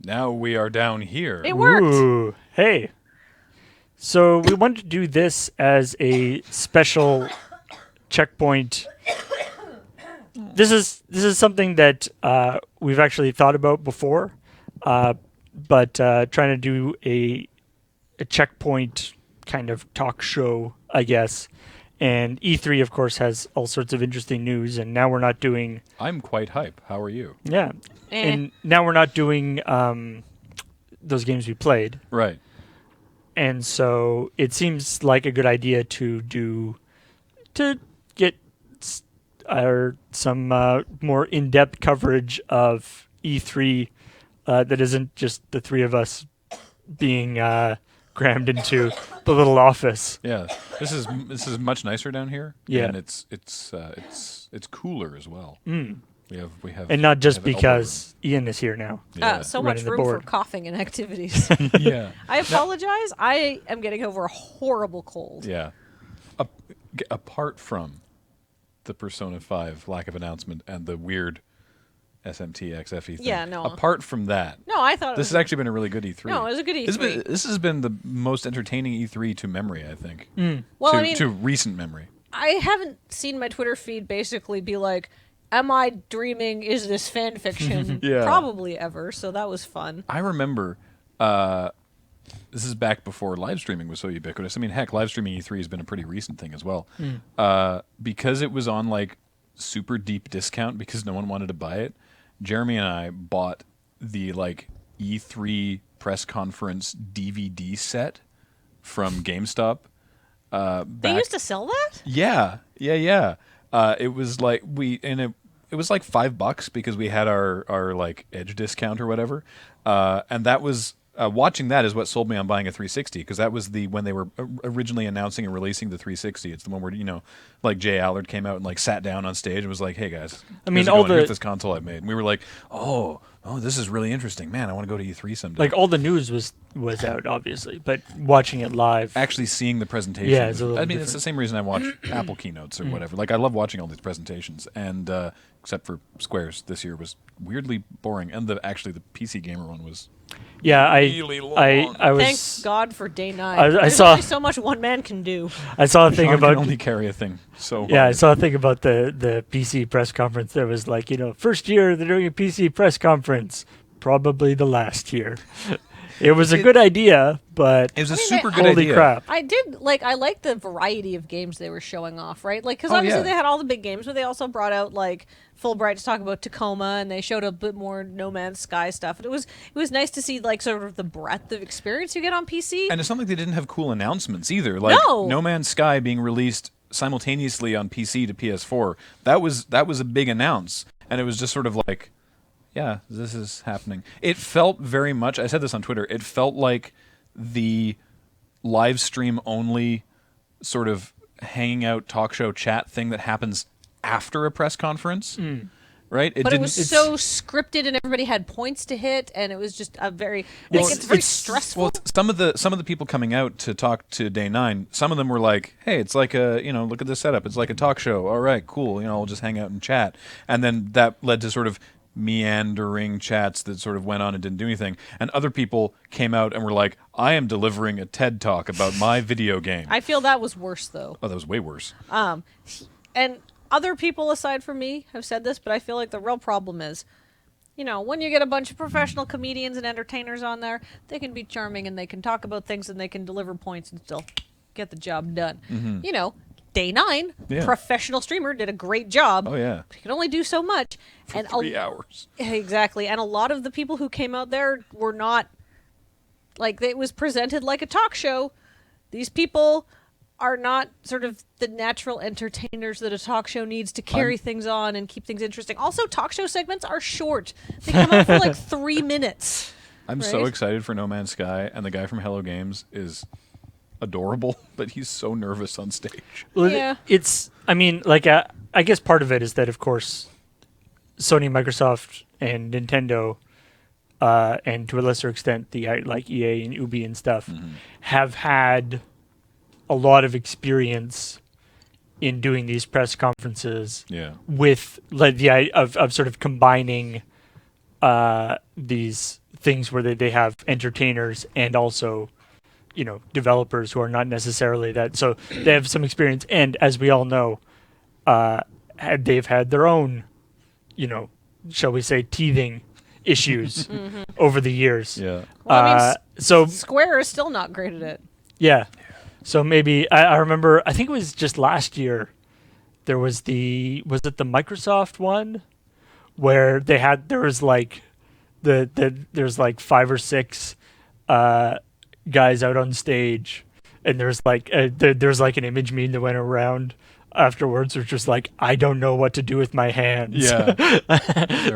Now we are down here. It worked. Ooh, hey. So we wanted to do this as a special checkpoint. This is something that we've actually thought about before, but trying to do a checkpoint kind of talk show, I guess. And E3, of course, has all sorts of interesting news, and now we're not doing... I'm quite hype. How are you? Yeah. And now we're not doing those games we played. Right. And so it seems like a good idea to get some more in-depth coverage of E3 that isn't just the three of us being crammed into the little office. Yeah, this is much nicer down here. Yeah, and it's cooler as well. Mm. We have, and not just because Ian is here now. Yeah. So much room for coughing and activities. Yeah, I apologize. I am getting over a horrible cold. Yeah, apart from the Persona 5 lack of announcement and the weird SMTXFE thing. Yeah, no. Apart from that, no, I thought this has actually been a really good E3. No, it was a good E3. This has been the most entertaining E3 to memory, I think. Mm. Well, to recent memory. I haven't seen my Twitter feed basically be like, am I dreaming? Is this fan fiction? Yeah. Probably ever, so that was fun. I remember, this is back before live streaming was so ubiquitous. I mean, heck, live streaming E3 has been a pretty recent thing as well. Because it was on like super deep discount because no one wanted to buy it, Jeremy and I bought the like E3 press conference DVD set from GameStop. They used to sell that? Yeah. It was like it was like $5 because we had our like Edge discount or whatever, and that was watching that is what sold me on buying a 360 because that was when they were originally announcing and releasing the 360. It's the one where like Jay Allard came out and like sat down on stage and was like, "Hey guys, here's this console I made," and we were like, "Oh, this is really interesting, man! I want to go to E3 someday." Like all the news was out, obviously, but watching it live, actually seeing the presentation. Yeah, it's a little it's the same reason I watch Apple keynotes or whatever. Like I love watching all these presentations, and except for Square's this year was weirdly boring, and the PC Gamer one was. Yeah, really long. I was. Thank God for day 9. I There's saw only so much one man can do. I saw a thing Sean about can only carry a thing. So yeah, I saw a thing about the PC press conference. There was like first year they're doing a PC press conference, probably the last year. It was a good idea, but it was a super good holy idea. crap! I liked the variety of games they were showing off, right? Like, because obviously they had all the big games, but they also brought out like Fulbright to talk about Tacoma, and they showed a bit more No Man's Sky stuff. And it was nice to see like sort of the breadth of experience you get on PC. And it's not like they didn't have cool announcements either. Like No Man's Sky being released simultaneously on PC to PS4. That was a big announce, and it was just sort of like. Yeah, this is happening. It felt very much, I said this on Twitter, it felt like the live stream only sort of hanging out talk show chat thing that happens after a press conference. Right? But it was so scripted and everybody had points to hit and it was just a very it's very stressful. Well, some of the people coming out to talk to Day 9, some of them were like, "Hey, it's like a, look at this setup. It's like a talk show. All right, cool. We'll just hang out and chat." And then that led to sort of meandering chats that sort of went on and didn't do anything. And other people came out and were like, I am delivering a TED Talk about my video game. I feel that was worse, though. Oh, that was way worse. And other people aside from me have said this, but I feel like the real problem is, when you get a bunch of professional comedians and entertainers on there, they can be charming and they can talk about things and they can deliver points and still get the job done. Mm-hmm. Day 9, professional streamer, did a great job. Oh, yeah. But he could only do so much. For 3 hours. Exactly. And a lot of the people who came out there were not, like, it was presented like a talk show. These people are not sort of the natural entertainers that a talk show needs to carry things on and keep things interesting. Also, talk show segments are short. They come out for like 3 minutes. I'm so excited for No Man's Sky, and the guy from Hello Games is adorable, but he's so nervous on stage. Well, it's, I guess part of it is that, of course, Sony, Microsoft, and Nintendo, and to a lesser extent, like EA and Ubi and stuff, have had a lot of experience in doing these press conferences with like the of sort of combining these things where they have entertainers and also, developers who are not necessarily that. So they have some experience, and as we all know, they've had their own, shall we say, teething issues over the years. Yeah. Well, I mean, So Square is still not great at it. yeah. So maybe I remember. I think it was just last year. There was was it the Microsoft one, where there was like there's like 5 or 6 guys out on stage, and there's like there's like an image meme that went around afterwards, which was like, I don't know what to do with my hands. Yeah.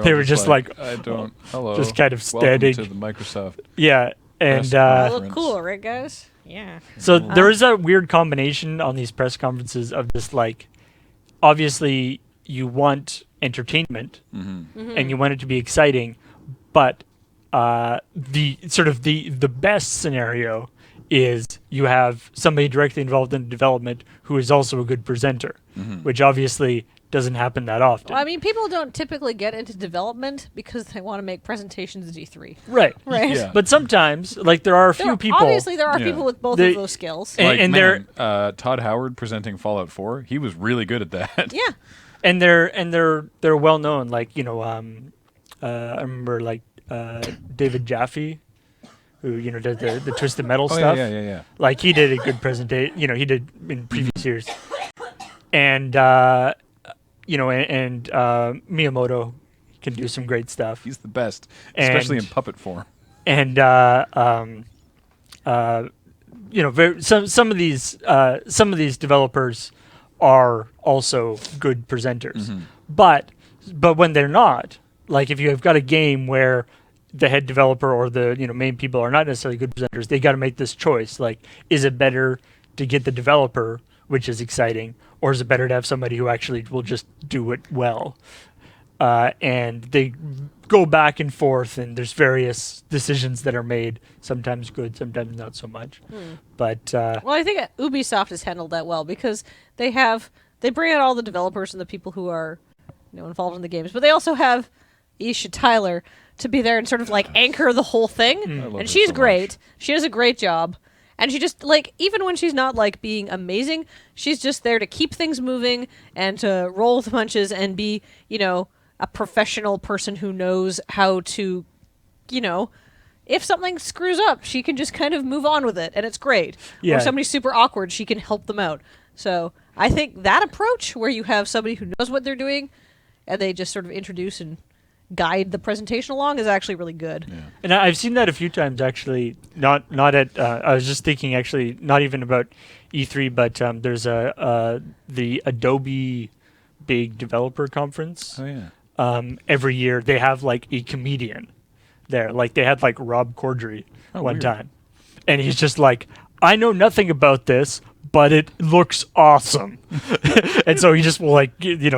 They were just like I don't. Hello. just kind of standing. Welcome to the Microsoft. Yeah, and Press I conference. look cool, right, guys? Yeah. so there is a weird combination on these press conferences of this, like, obviously you want entertainment and you want it to be exciting, but the sort of the best scenario is you have somebody directly involved in development who is also a good presenter, which obviously doesn't happen that often. Well, I mean, people don't typically get into development because they want to make presentations at E3. Right. Right. Yeah. But sometimes, like, there are a few people. Obviously, there are Yeah. people with both They- of those skills. And- Like, they're- man, Todd Howard presenting Fallout 4, he was really good at that. Yeah. And they're well known. Like, I remember like David Jaffe, who did the Twisted Metal Oh, stuff. yeah. Like, he did a good presentation. He did in previous years. And Miyamoto can do some great stuff. He's the best, especially in And- puppet form. And some of these developers are also good presenters. But when they're not, like, if you have got a game where the head developer or the main people are not necessarily good presenters, they got to make this choice. Like, is it better to get the developer, which is exciting, or is it better to have somebody who actually will just do it well? And they go back and forth, and there's various decisions that are made, sometimes good, sometimes not so much. But Well, I think Ubisoft has handled that well because they bring out all the developers and the people who are involved in the games, but they also have Isha Tyler to be there and sort of like anchor the whole thing. I love her And she's so great. much. She does a great job. And she just, like, even when she's not, like, being amazing, she's just there to keep things moving and to roll with the punches and be, a professional person who knows how to, if something screws up, she can just kind of move on with it, and it's great. Yeah. Or somebody's super awkward, she can help them out. So I think that approach, where you have somebody who knows what they're doing, and they just sort of introduce and guide the presentation along, is actually really good. Yeah. And I've seen that a few times, actually. Not at. I was just thinking, actually, not even about E3, but there's the Adobe big developer conference. Oh, yeah. Every year they have like a comedian there. Like, they had like Rob Corddry Oh, one weird. time, and he's just like, I know nothing about this, but it looks awesome. And so he just will, like,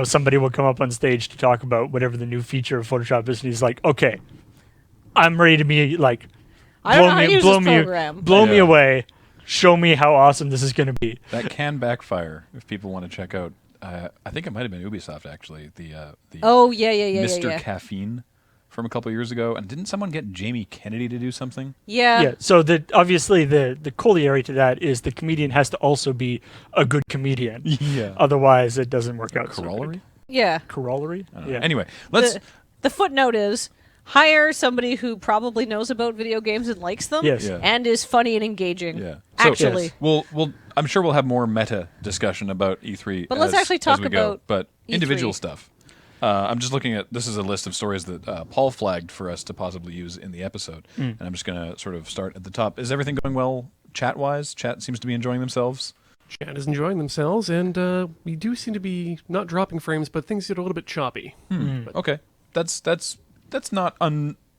somebody will come up on stage to talk about whatever the new feature of Photoshop is, and he's like, okay, I'm ready to be like, I don't know how to use this program. blow me Yeah. away, show me how awesome this is going to be. That can backfire if people want to check out. I think it might have been Ubisoft, actually. The Oh, yeah. Mr. Caffeine from a couple years ago. And didn't someone get Jamie Kennedy to do something? Yeah. So obviously the corollary to that is the comedian has to also be a good comedian. Yeah. Otherwise, it doesn't work out. so Corollary? good. Yeah. Corollary. Yeah. Anyway, let's. The footnote is hire somebody who probably knows about video games and likes them, Yes. Yeah. and is funny and engaging. Yeah. So- Actually. Yes. We'll. I'm sure we'll have more meta discussion about E3. But let's as- actually as talk we go. about But individual E3. stuff. I'm just looking at this is a list of stories that Paul flagged for us to possibly use in the episode, and I'm just going to sort of start at the top. Is everything going well chat-wise? Chat seems to be enjoying themselves. Chat is enjoying themselves, and we do seem to be not dropping frames, but things get a little bit choppy. Okay, that's not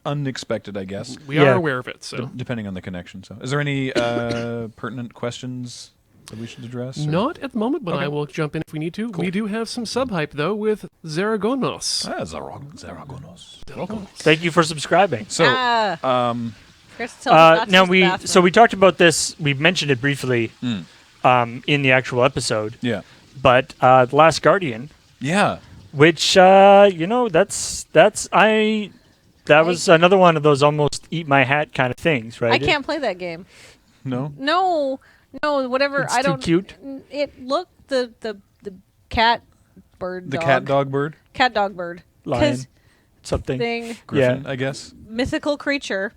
unexpected, I guess. We Yeah. are aware of it, so. Depending on the connection. So, is there any pertinent questions that we should address? or- Not at the moment, but Okay. I will jump in if we need to. Cool. We do have some sub-hype, though, with Zaragonos. Zaragonos. Welcome. Thank you for subscribing. So, Forgot to tell them not to Now use the bathroom. we talked about this. We mentioned it briefly in the actual episode. yeah, But The Last Guardian, yeah. which that's that was another one of those almost eat my hat kind of things, right? I can't play that game. No. No, whatever. It's I too don't. cute. It looked the cat bird. The dog. cat dog bird. Cat dog bird. Lion. 'Cause Something. thing. Griffin, I guess. Mythical creature.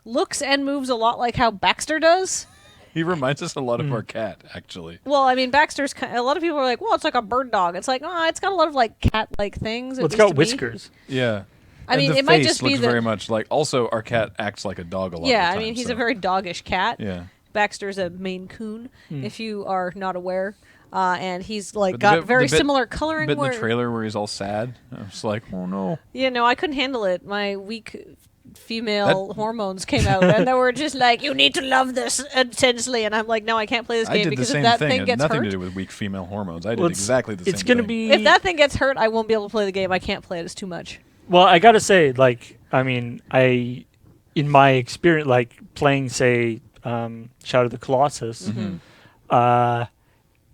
Looks and moves a lot like how Baxter does. He reminds us a lot of our cat, actually. Well, I mean, Baxter's. A lot of people are like, "Well, it's like a bird dog." It's like, oh, it's got a lot of like cat-like things. Well, it's got whiskers. Yeah. I And mean, the it might face just be looks the. very much like. Also, our cat acts like a dog a lot. Yeah, of the I mean, time, he's so. a very doggish cat. Yeah. Baxter's a Maine Coon, if you are not aware, and he's like But got very similar coloring. Bit in where, the trailer where he's all sad. I was like, oh no. Yeah, no, I couldn't handle it. My weak female hormones came out, and they were just like, "You need to love this intensely," and I'm like, "No, I can't play this I game did the because same if that thing. thing It had gets nothing hurt, to do with weak female hormones. I did Well, exactly the same It's gonna thing. be. if that thing gets hurt, I won't be able to play the game. I can't play it. It's too much." Well, I gotta say, like, I mean, in my experience, like playing, say, Shadow of the Colossus,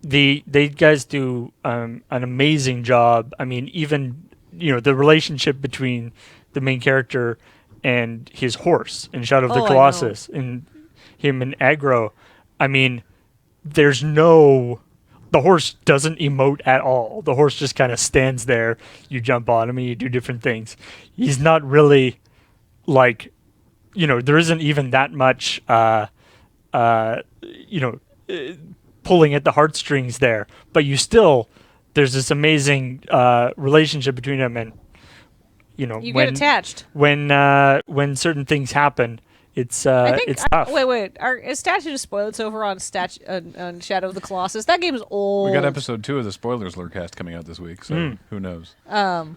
they guys do an amazing job. I mean, even the relationship between the main character and his horse in Shadow of the Oh, I Colossus, and him and Aggro. I mean, there's no. The horse doesn't emote at all. The horse just kind of stands there. You jump on him and you do different things. He's not really like, there isn't even that much, pulling at the heartstrings there. But there's this amazing relationship between them, and You when get attached. when certain things happen, it's I think. it's tough. Wait. Is Statue of Spoilers over on on Shadow of the Colossus? That game's old. We got episode 2 of the Spoilers Lurcast coming out this week, so who knows?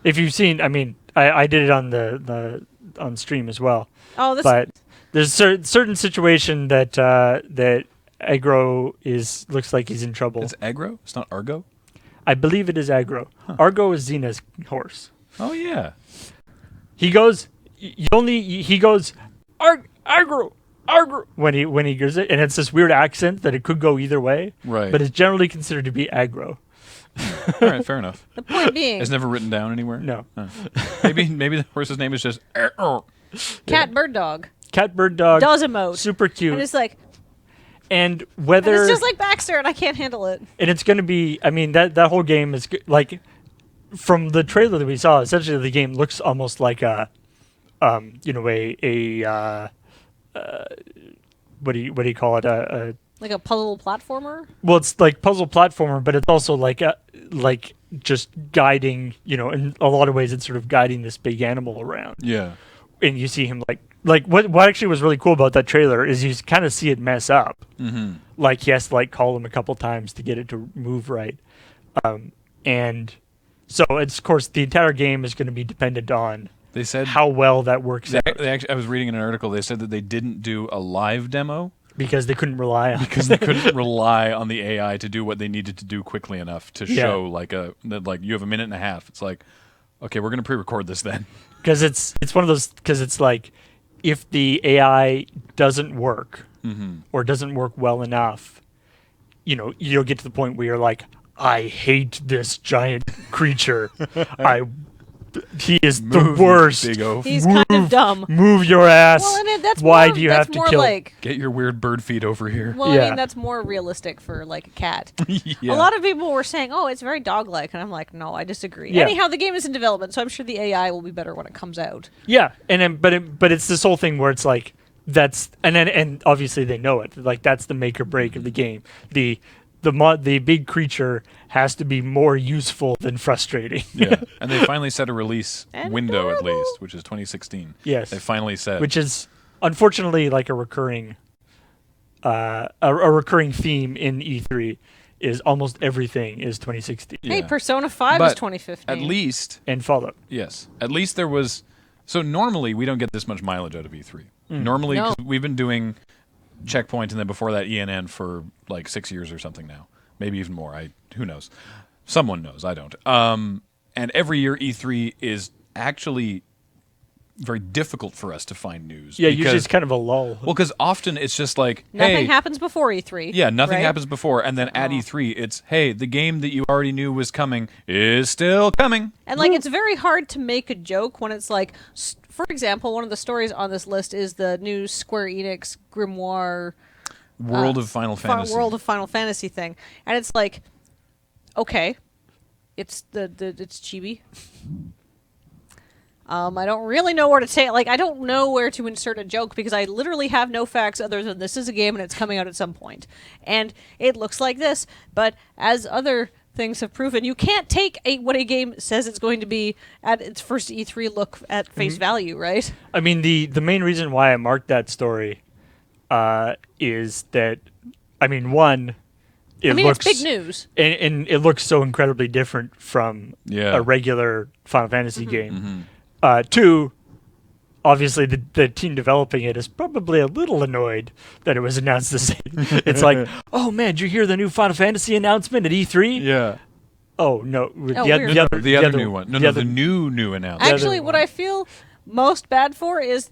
If you've seen, I mean, I did it on the on stream as well. Oh, this. But there's a certain situation that that Aggro looks like he's in trouble. It's aggro? It's not Argo? I believe it is Aggro. Argo is Xena's horse. Oh, yeah. He goes. He goes. Aggro. When he goes it, and it's this weird accent that it could go either way. Right. But it's generally considered to be aggro. All right, fair enough. The point being, It's never written down anywhere? No. Maybe the horse's name is just... cat bird dog Cat bird dog. does emote. Super cute. And it's like, And and whether it's just like Baxter, and I can't handle it. and it's going to be, I mean, that whole game is like, from the trailer that we saw, essentially the game looks almost like a what do you call it, Like a puzzle platformer. well, it's like puzzle platformer, but it's also like just guiding, in a lot of ways it's sort of guiding this big animal around. Yeah. And you see him like what actually was really cool about that trailer is you kind of see it mess up. Mm-hmm. Like he has to call him a couple times to get it to move right. And so it's, of course, the entire game is going to be dependent on They said... how well that works out, I was reading in an article, they said that they didn't do a live demo because they couldn't rely on because they couldn't rely on the AI to do what they needed to do quickly enough to Yeah. show that you have a minute and a half. It's like, okay, we're going to pre-record this then. because it's one of those, because it's like if the AI doesn't work or doesn't work well enough, you'll get to the point where you're like, I hate this giant creature. He is the Move, you worst. big oaf. He's kind of dumb. Move your ass. Well, and that's Why more, do you that's have to more kill? like. Get your weird bird feet over here. Well, I Yeah. mean, that's more realistic for like a cat. Yeah. A lot of people were saying, "Oh, it's very dog-like," and I'm like, "No, I disagree." Yeah. Anyhow, the game is in development, so I'm sure the AI will be better when it comes out. Yeah, and then but it's this whole thing where it's like and obviously they know it. Like that's the make or break of the game. The big creature has to be more useful than frustrating. Yeah, and they finally set a release And window at adorable. least, which is 2016. Yes. They finally said. Which is unfortunately like a recurring recurring theme in E3 is almost everything is 2016 Hey, Yeah. Persona 5 is But 2015. at least, and Fallout. yes, at least there was. So normally we don't get this much mileage out of E3. Normally, No. 'cause we've been doing Checkpoint and then before that ENN for like 6 years or something now, maybe even more. Who knows? Someone knows. I don't. And every year E3 is actually very difficult for us to find news. Yeah, because, usually it's kind of a lull. well, because often it's just like, Nothing hey, happens before E3. yeah, nothing right? happens before, and then at E3, it's hey, the game that you already knew was coming is still coming. And like, it's very hard to make a joke when it's like, for example, one of the stories on this list is the new Square Enix Grimoire World of Final Fantasy. World of Final Fantasy thing, and it's like, okay, it's it's Chibi. I don't really know where to say it. Like, I don't know where to insert a joke because I literally have no facts other than this is a game and it's coming out at some point. And it looks like this, but as other things have proven, you can't take what a game says it's going to be at its first E3 look at face value, right? I mean, the main reason why I marked that story is that, I mean, one, it's big news. And it looks so incredibly different from a regular Final Fantasy game. Two, obviously the team developing it is probably a little annoyed that it was announced the same. It's like, oh man, did you hear the new Final Fantasy announcement at E3? Yeah. Oh no, weird. The other new one. No, the new announcement. Actually, what I feel most bad for is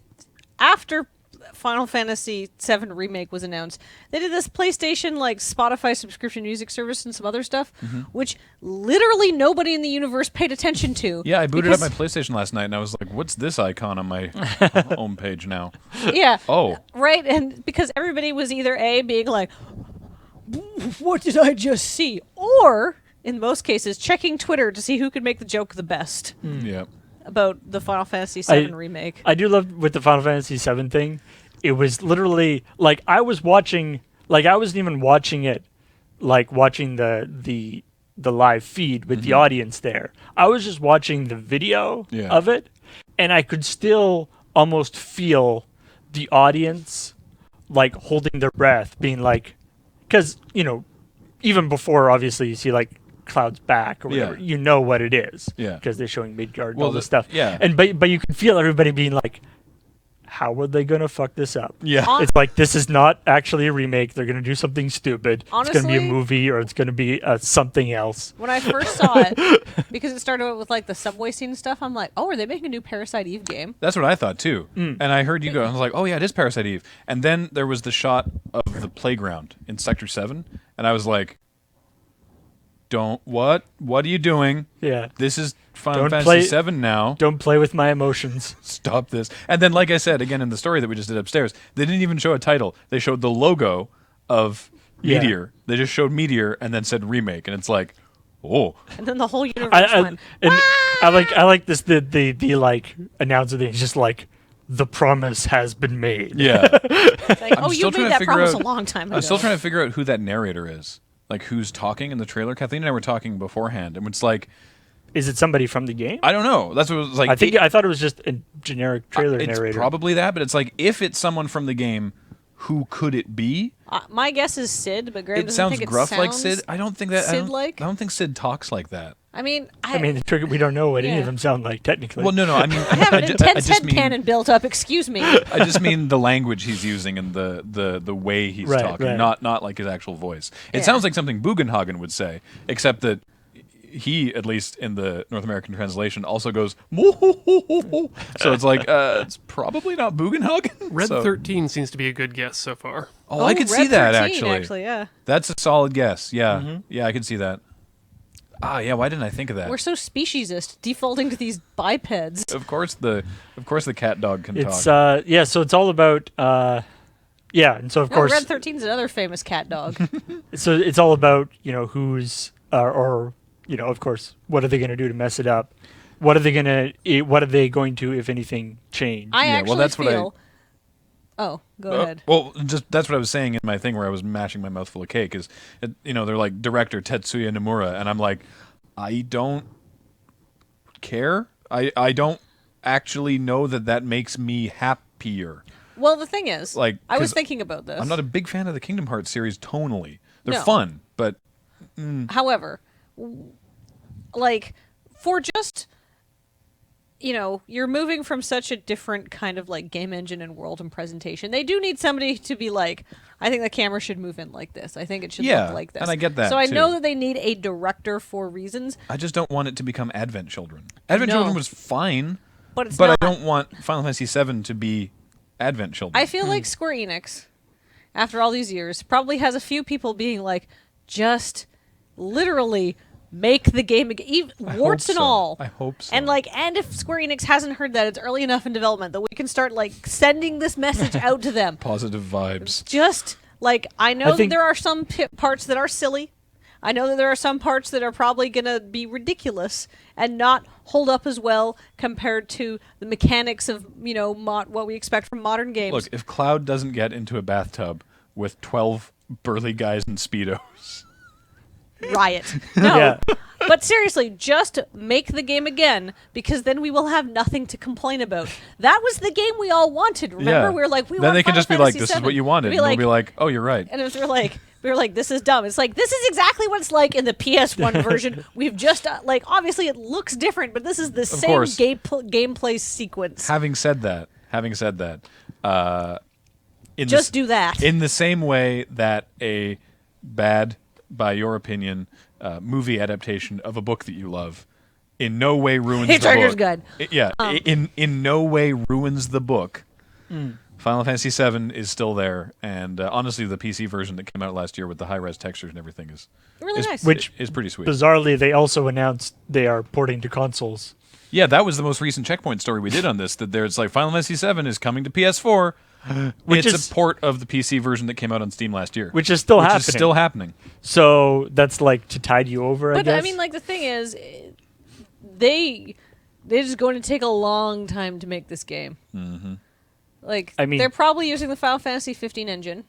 after Final Fantasy VII Remake was announced, they did this PlayStation like Spotify subscription music service and some other stuff, which literally nobody in the universe paid attention to. Yeah, I booted up my PlayStation last night and I was like, what's this icon on my homepage now? Yeah. Oh. Right, and because everybody was either A, being like, what did I just see? Or, in most cases, checking Twitter to see who could make the joke the best Yeah. about the Final Fantasy VII Remake. I do love with the Final Fantasy VII thing. It was literally like I was watching, like I wasn't even watching it, like watching the live feed with the audience there. I was just watching the video of it, and I could still almost feel the audience like holding their breath, being like, because even before obviously you see like Cloud's back or whatever, you know what it is, because they're showing Midgard and all this stuff, and but you can feel everybody being like, how are they gonna fuck this up? Yeah. It's like, this is not actually a remake. They're gonna do something stupid. Honestly, it's gonna be a movie or it's gonna be something else. When I first saw it, because it started with like the subway scene and stuff, I'm like, oh, are they making a new Parasite Eve game? That's what I thought too. And I heard you go, I was like, oh yeah, it is Parasite Eve. And then there was the shot of the playground in Sector 7, and I was like, what are you doing? Yeah. This is Final Fantasy VII now. Don't play with my emotions. Stop this. And then, like I said, again, in the story that we just did upstairs, they didn't even show a title. They showed the logo of Meteor. They just showed Meteor and then said Remake. And it's like, oh. And then the whole universe went, and I like this, the like announcer thing. It's just like, the promise has been made. Yeah. like, oh, you made that promise a long time ago. I'm still trying to figure out who that narrator is. Like, who's talking in the trailer. Kathleen and I were talking beforehand, and it's like, is it somebody from the game? I don't know. That's what it was like. I thought it was just a generic trailer narrator. It's probably that, but it's like, if it's someone from the game, who could it be? My guess is Sid, but Graham It doesn't sounds think gruff it like sounds Sid. I don't think that. Sid-like? I don't think Sid talks like that. I mean, we don't know what any of them sound like technically. Well, no. I mean, I have an intense headcanon built up. Excuse me. I just mean the language he's using and the way he's talking, not like his actual voice. It sounds like something Bugenhagen would say, except that he, at least in the North American translation, also goes moo-hoo-hoo-hoo-hoo. So it's like it's probably not Bugenhagen. Red 13 seems to be a good guess so far. Oh, I could Red see that 13, actually. yeah. That's a solid guess. Yeah, yeah, I could see that. Ah, yeah. Why didn't I think of that? We're so speciesist, defaulting to these bipeds. Of course, the cat dog can it's talk. so it's all about and so of course Red 13's another famous cat dog. so it's all about who's or of course, what are they going to do to mess it up? What are they going to, if anything, change? I actually that's feel. what Oh, go ahead. Well, just that's what I was saying in my thing where I was mashing my mouth full of cake. Is they're like director Tetsuya Nomura, and I'm like, I don't care. I don't actually know that makes me happier. Well, the thing is, Like, I was 'cause thinking about this. I'm not a big fan of the Kingdom Hearts series tonally. They're No. fun, but However, like, for just, you're moving from such a different kind of like game engine and world and presentation. They do need somebody to be like, I think the camera should move in like this. I think it should look like this. and I get that, So I too. know that they need a director for reasons. I just don't want it to become Advent Children. Advent No. Children was fine, but it's But not. I don't want Final Fantasy VII to be Advent Children. I feel like Square Enix, after all these years, probably has a few people being like, just literally make the game again, warts and all. I hope so. And if Square Enix hasn't heard that, it's early enough in development that we can start sending this message out to them. Positive vibes. Just I know that think- there are some parts that are silly. I know that there are some parts that are probably going to be ridiculous and not hold up as well compared to the mechanics of, what we expect from modern games. Look, if Cloud doesn't get into a bathtub with 12 burly guys in Speedos. Riot. No. Yeah. But seriously, just make the game again, because then we will have nothing to complain about. That was the game we all wanted. Remember, Yeah. we were like, we then want they can Final just be like, Fantasy this is VII. what you wanted. Be And like, we'll be like, oh, you're right. and we were like, this is dumb. It's like, this is exactly what it's like in the PS1 version. We've just, obviously it looks different, but this is the same course. gameplay sequence. Having said that, Just do that. In the same way that a bad, by your opinion, movie adaptation of a book that you love in no way ruins the Hitchhiker's book. Guide. In no way ruins the book. Final Fantasy VII is still there, and honestly, the PC version that came out last year with the high-res textures and everything is Really nice. Which is pretty sweet. bizarrely, they also announced they are porting to consoles. Yeah, that was the most recent CheckPoint story we did on this. That there's Final Fantasy VII is coming to PS4. Which it's is- a port of the PC version that came out on Steam last year, Which is still happening. is still happening. So that's to tide you over, I But guess. I mean, the thing is, they're just going to take a long time to make this game. Mm-hmm. I mean- they're probably using the Final Fantasy 15 engine.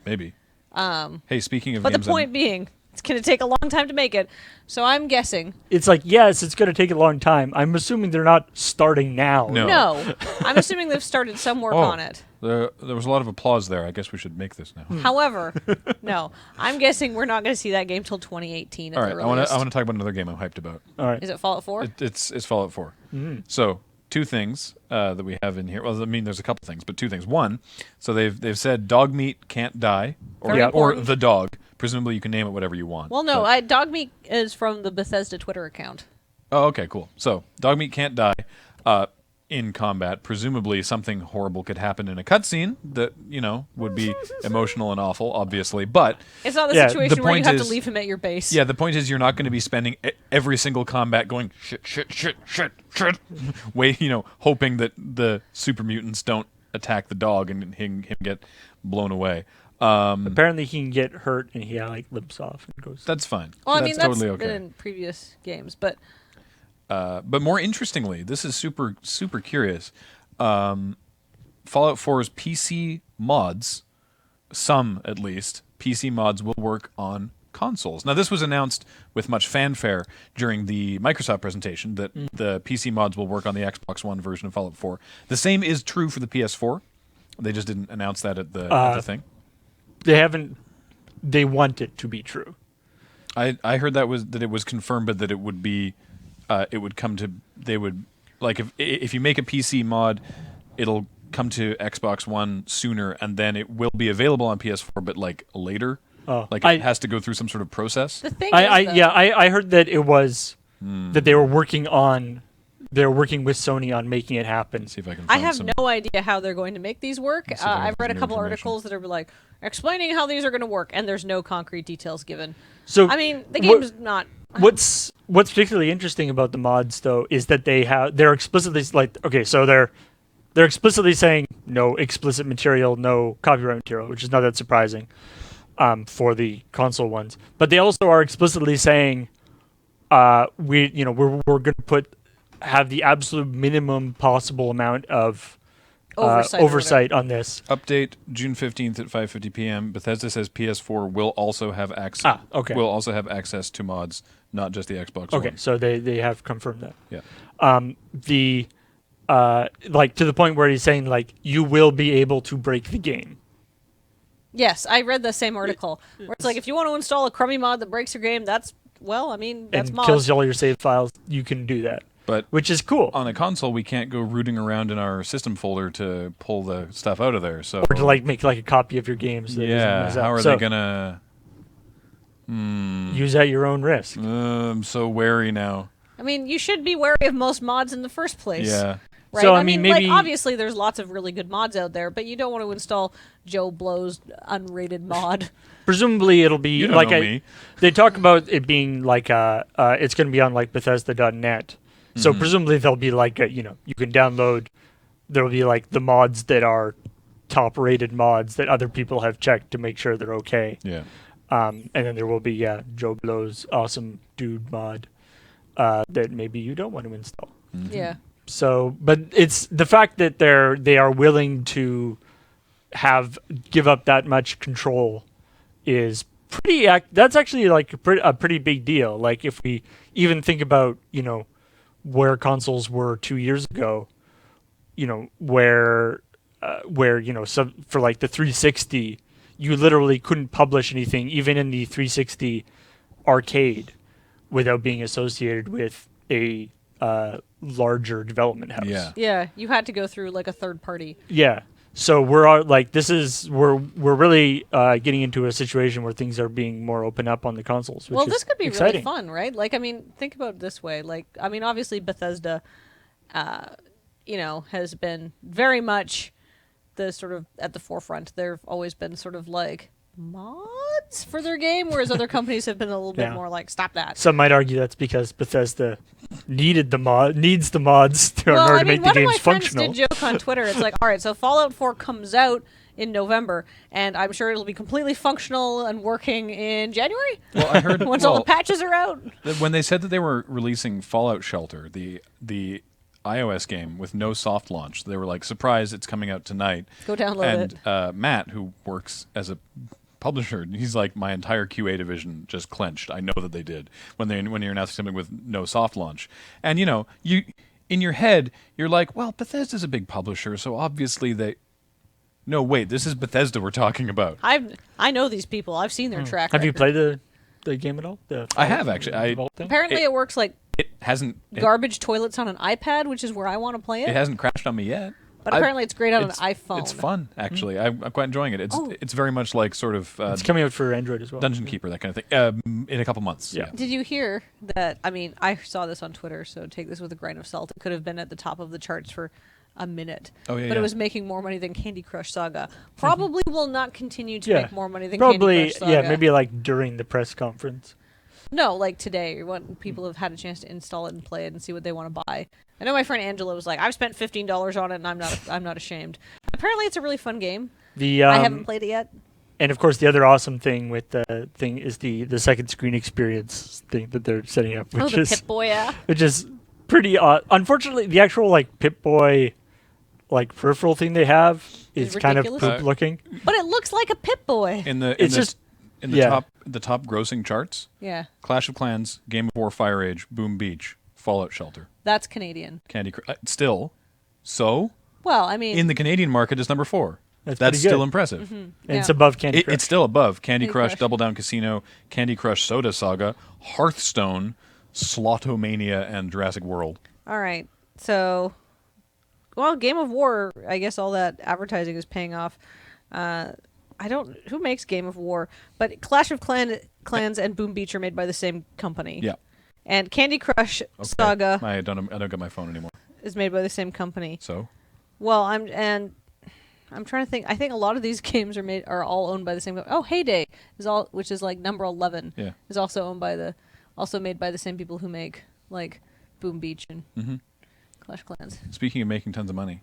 Maybe. Hey, speaking of But the games, point being, it's going to take a long time to make it. So I'm guessing. it's yes, it's going to take a long time. I'm assuming they're not starting now. No. No. I'm assuming they've started some work on it. There was a lot of applause there. I guess we should make this now. However, no. I'm guessing we're not going to see that game till 2018 at All the right, I want earliest. to talk about another game I'm hyped about. All right. Is it Fallout 4? It's Fallout 4. So two things that we have in here. Well, I mean, there's a couple things, but two things. One, so they've said dog meat can't die, or Very or important. the dog. Presumably, you can name it whatever you want. Well, no. but- Dog Meat is from the Bethesda Twitter account. Oh, okay, cool. So, dog meat can't die in combat. Presumably, something horrible could happen in a cutscene that, would be emotional and awful, obviously. But, It's not the Yeah, situation the where you point have is- to leave him at your base. yeah, the point is you're not going to be spending every single combat going, shit, wait, hoping that the super mutants don't attack the dog and him get blown away. Apparently, he can get hurt and he limps off and goes. That's fine. Well, I that's mean, that's totally been okay. in previous games, but But more interestingly, this is super, super curious. Fallout 4's PC mods, some at least, PC mods will work on consoles. Now, this was announced with much fanfare during the Microsoft presentation that the PC mods will work on the Xbox One version of Fallout 4. The same is true for the PS4. They just didn't announce that at the thing. They haven't. They want it to be true. I heard that it was confirmed, but that it would be, it would come to, they would, if you make a PC mod, it'll come to Xbox One sooner, and then it will be available on PS4, but later. Oh, It has to go through some sort of process. the thing I is, though, I heard that it was that they were working on. They're working with Sony on making it happen. See if I can I find have some. no idea how they're going to make these work. Let's see if I can I've read a find couple information. articles that are explaining how these are going to work, and there's no concrete details given. So I mean, the what- game's not. What's particularly interesting about the mods though is that they're explicitly so they're explicitly saying no explicit material, no copyright material, which is not that surprising for the console ones. But they also are explicitly saying we're going to have the absolute minimum possible amount of Oversight or oversight on this. Update June 15th at 5:50 p.m. Bethesda says PS4 will also have access. Okay. Will also have access to mods, not just the Xbox Okay, One. so they have confirmed that. Yeah. The to the point where he's saying you will be able to break the game. Yes, I read the same article where it's if you want to install a crummy mod that breaks your game, that's And mods. kills all your save files, you can do that, But which is cool. on a console, we can't go rooting around in our system folder to pull the stuff out of there. So Or to make a copy of your game. So that it doesn't yeah, mess up. how are So they gonna? use at your own risk? I'm so wary now. I mean, you should be wary of most mods in the first place. Yeah. Right? So, I I mean, mean, maybe- like, obviously there's lots of really good mods out there, but you don't want to install Joe Blow's unrated mod. Presumably it'll be You don't like know me. they talk about it being like it's going to be on like Bethesda.net. So presumably there'll be like you can download. There'll be like the mods that are top-rated mods that other people have checked to make sure they're okay. Yeah. And then there will be Joe Blow's awesome dude mod that maybe you don't want to install. Yeah. So, but it's the fact that they are willing to give up that much control is that's actually like a pretty big deal. Like if we even think about where consoles were 2 years ago, where for like the 360, you literally couldn't publish anything even in the 360 arcade without being associated with a larger development house. Yeah. Yeah, you had to go through like a third party. Yeah. So we're like we're really getting into a situation where things are being more open up on the consoles. Which Well, is this could be exciting. really fun, right? Like, I mean, think about it this way. Like, I mean, obviously Bethesda, has been very much the sort of at the forefront. They've always been sort of like mods for their game, whereas other companies have been a little bit Yeah. more like, stop that. Some might argue that's because Bethesda needs the mods in Well, order I to mean, make the one of games my friends functional. did joke on Twitter. It's like, all right, so Fallout 4 comes out in November, and I'm sure it'll be completely functional and working in January. Well, I heard Once all the patches are out. when they said that they were releasing Fallout Shelter, the iOS game with no soft launch, they were like, surprise, it's coming out tonight. Go download And Matt, who works as a publisher, he's like, my entire QA division just clenched. I know that they did when you're announcing something with no soft launch. And you in your head, you're like, well, Bethesda's a big publisher, so obviously they. No, wait, this is Bethesda we're talking about. I know these people. I've seen their track Have you record. played the game at all? I have, actually. Vault thing? Apparently, it works like It hasn't. garbage toilets on an iPad, which is where I want to play It it. hasn't crashed on me yet. But apparently, it's great on an It's- iPhone. It's fun, actually. I'm quite enjoying it. Oh. It's very much like sort of It's coming out for Android as well. Dungeon Keeper, that kind of thing. In a couple months. Yeah. Did you hear that? I mean, I saw this on Twitter, so take this with a grain of salt. It could have been at the top of the charts for a minute. Oh, yeah, But yeah. it was making more money than Candy Crush Saga. Probably will not continue to Yeah. make more money than Probably, Candy Crush Saga. yeah, maybe like during the press conference. No, like today, when people have had a chance to install it and play it and see what they want to buy. I know my friend Angela was like, "I've spent $15 on it, and I'm not ashamed." Apparently, it's a really fun game. I haven't played it yet. And of course, the other awesome thing with the thing is the second screen experience thing that they're setting up, Oh, which the is Pip-Boy, yeah. which is pretty odd. Unfortunately, the actual like Pip-Boy like peripheral thing they have is Is kind of ridiculous. poop looking. But it looks like a Pip-Boy. In the It's just- yeah. the top grossing charts, Yeah, Clash of Clans, Game of War, Fire Age, Boom Beach, Fallout Shelter, that's Canadian. Candy Crush. Still, so Well, I mean, in the Canadian market, it's number 4. That's That's pretty still good. impressive. And yeah. it's above Candy Crush. It's still above Candy Candy Crush, Crush. Double Down Casino, Candy Crush Soda Saga, Hearthstone, Slotomania, and Jurassic World. all right. So, well, Game of War, I guess all that advertising is paying off. Who makes Game of War? But Clash of Clans and Boom Beach are made by the same company. Yeah. And Candy Crush Okay. Saga I don't get my phone anymore. is made by the same company. So Well, I'm trying to think. I think a lot of these games are all owned by the same company. Oh, Heyday which is like number 11. Yeah. Is also made by the same people who make like Boom Beach and Clash of Clans. speaking of making tons of money.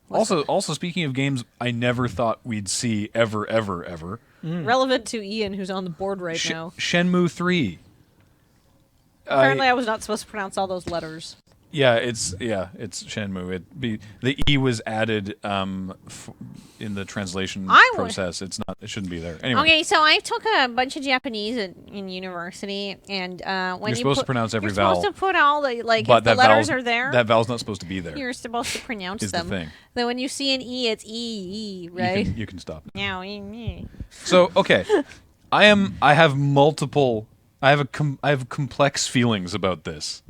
What's- Also speaking of games I never thought we'd see ever. Relevant to Ian, who's on the board right now. Shenmue 3. Apparently, I was not supposed to pronounce all those letters. It's Shenmue. The E was added in the translation I would- process. It shouldn't be there. Anyway, Okay, so I took a bunch of Japanese in university, and when You're supposed to pronounce every you're vowel. supposed to put all the like but if the that letters vowel's, are there, that vowel's not supposed to be there. you're supposed to pronounce Is the them. thing. Then when you see an e, it's e, right? You can stop. Now, e. So okay, I have complex feelings about this,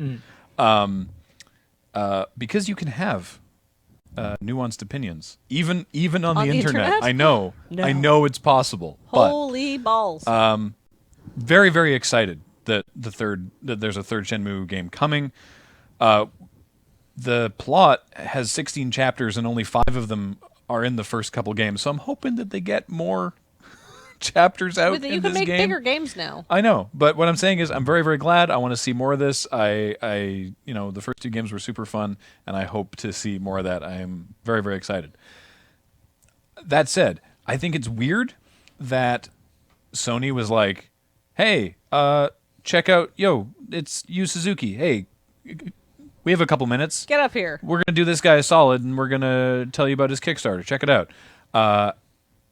because you can have nuanced opinions even on the internet. I know, No. I know it's possible, but Holy balls! very very excited that there's a third Shenmue game coming. The plot has 16 chapters and only 5 of them are in the first couple games. So I'm hoping that they get more chapters out in this game. You can make bigger games now. I know, but what I'm saying is I'm very, very glad. I want to see more of this. The first 2 games were super fun, and I hope to see more of that. I am very, very excited. That said, I think it's weird that Sony was like, hey, check out, it's Yu Suzuki. Hey, we have a couple minutes. Get up here. We're going to do this guy a solid, and we're going to tell you about his Kickstarter. Check it out.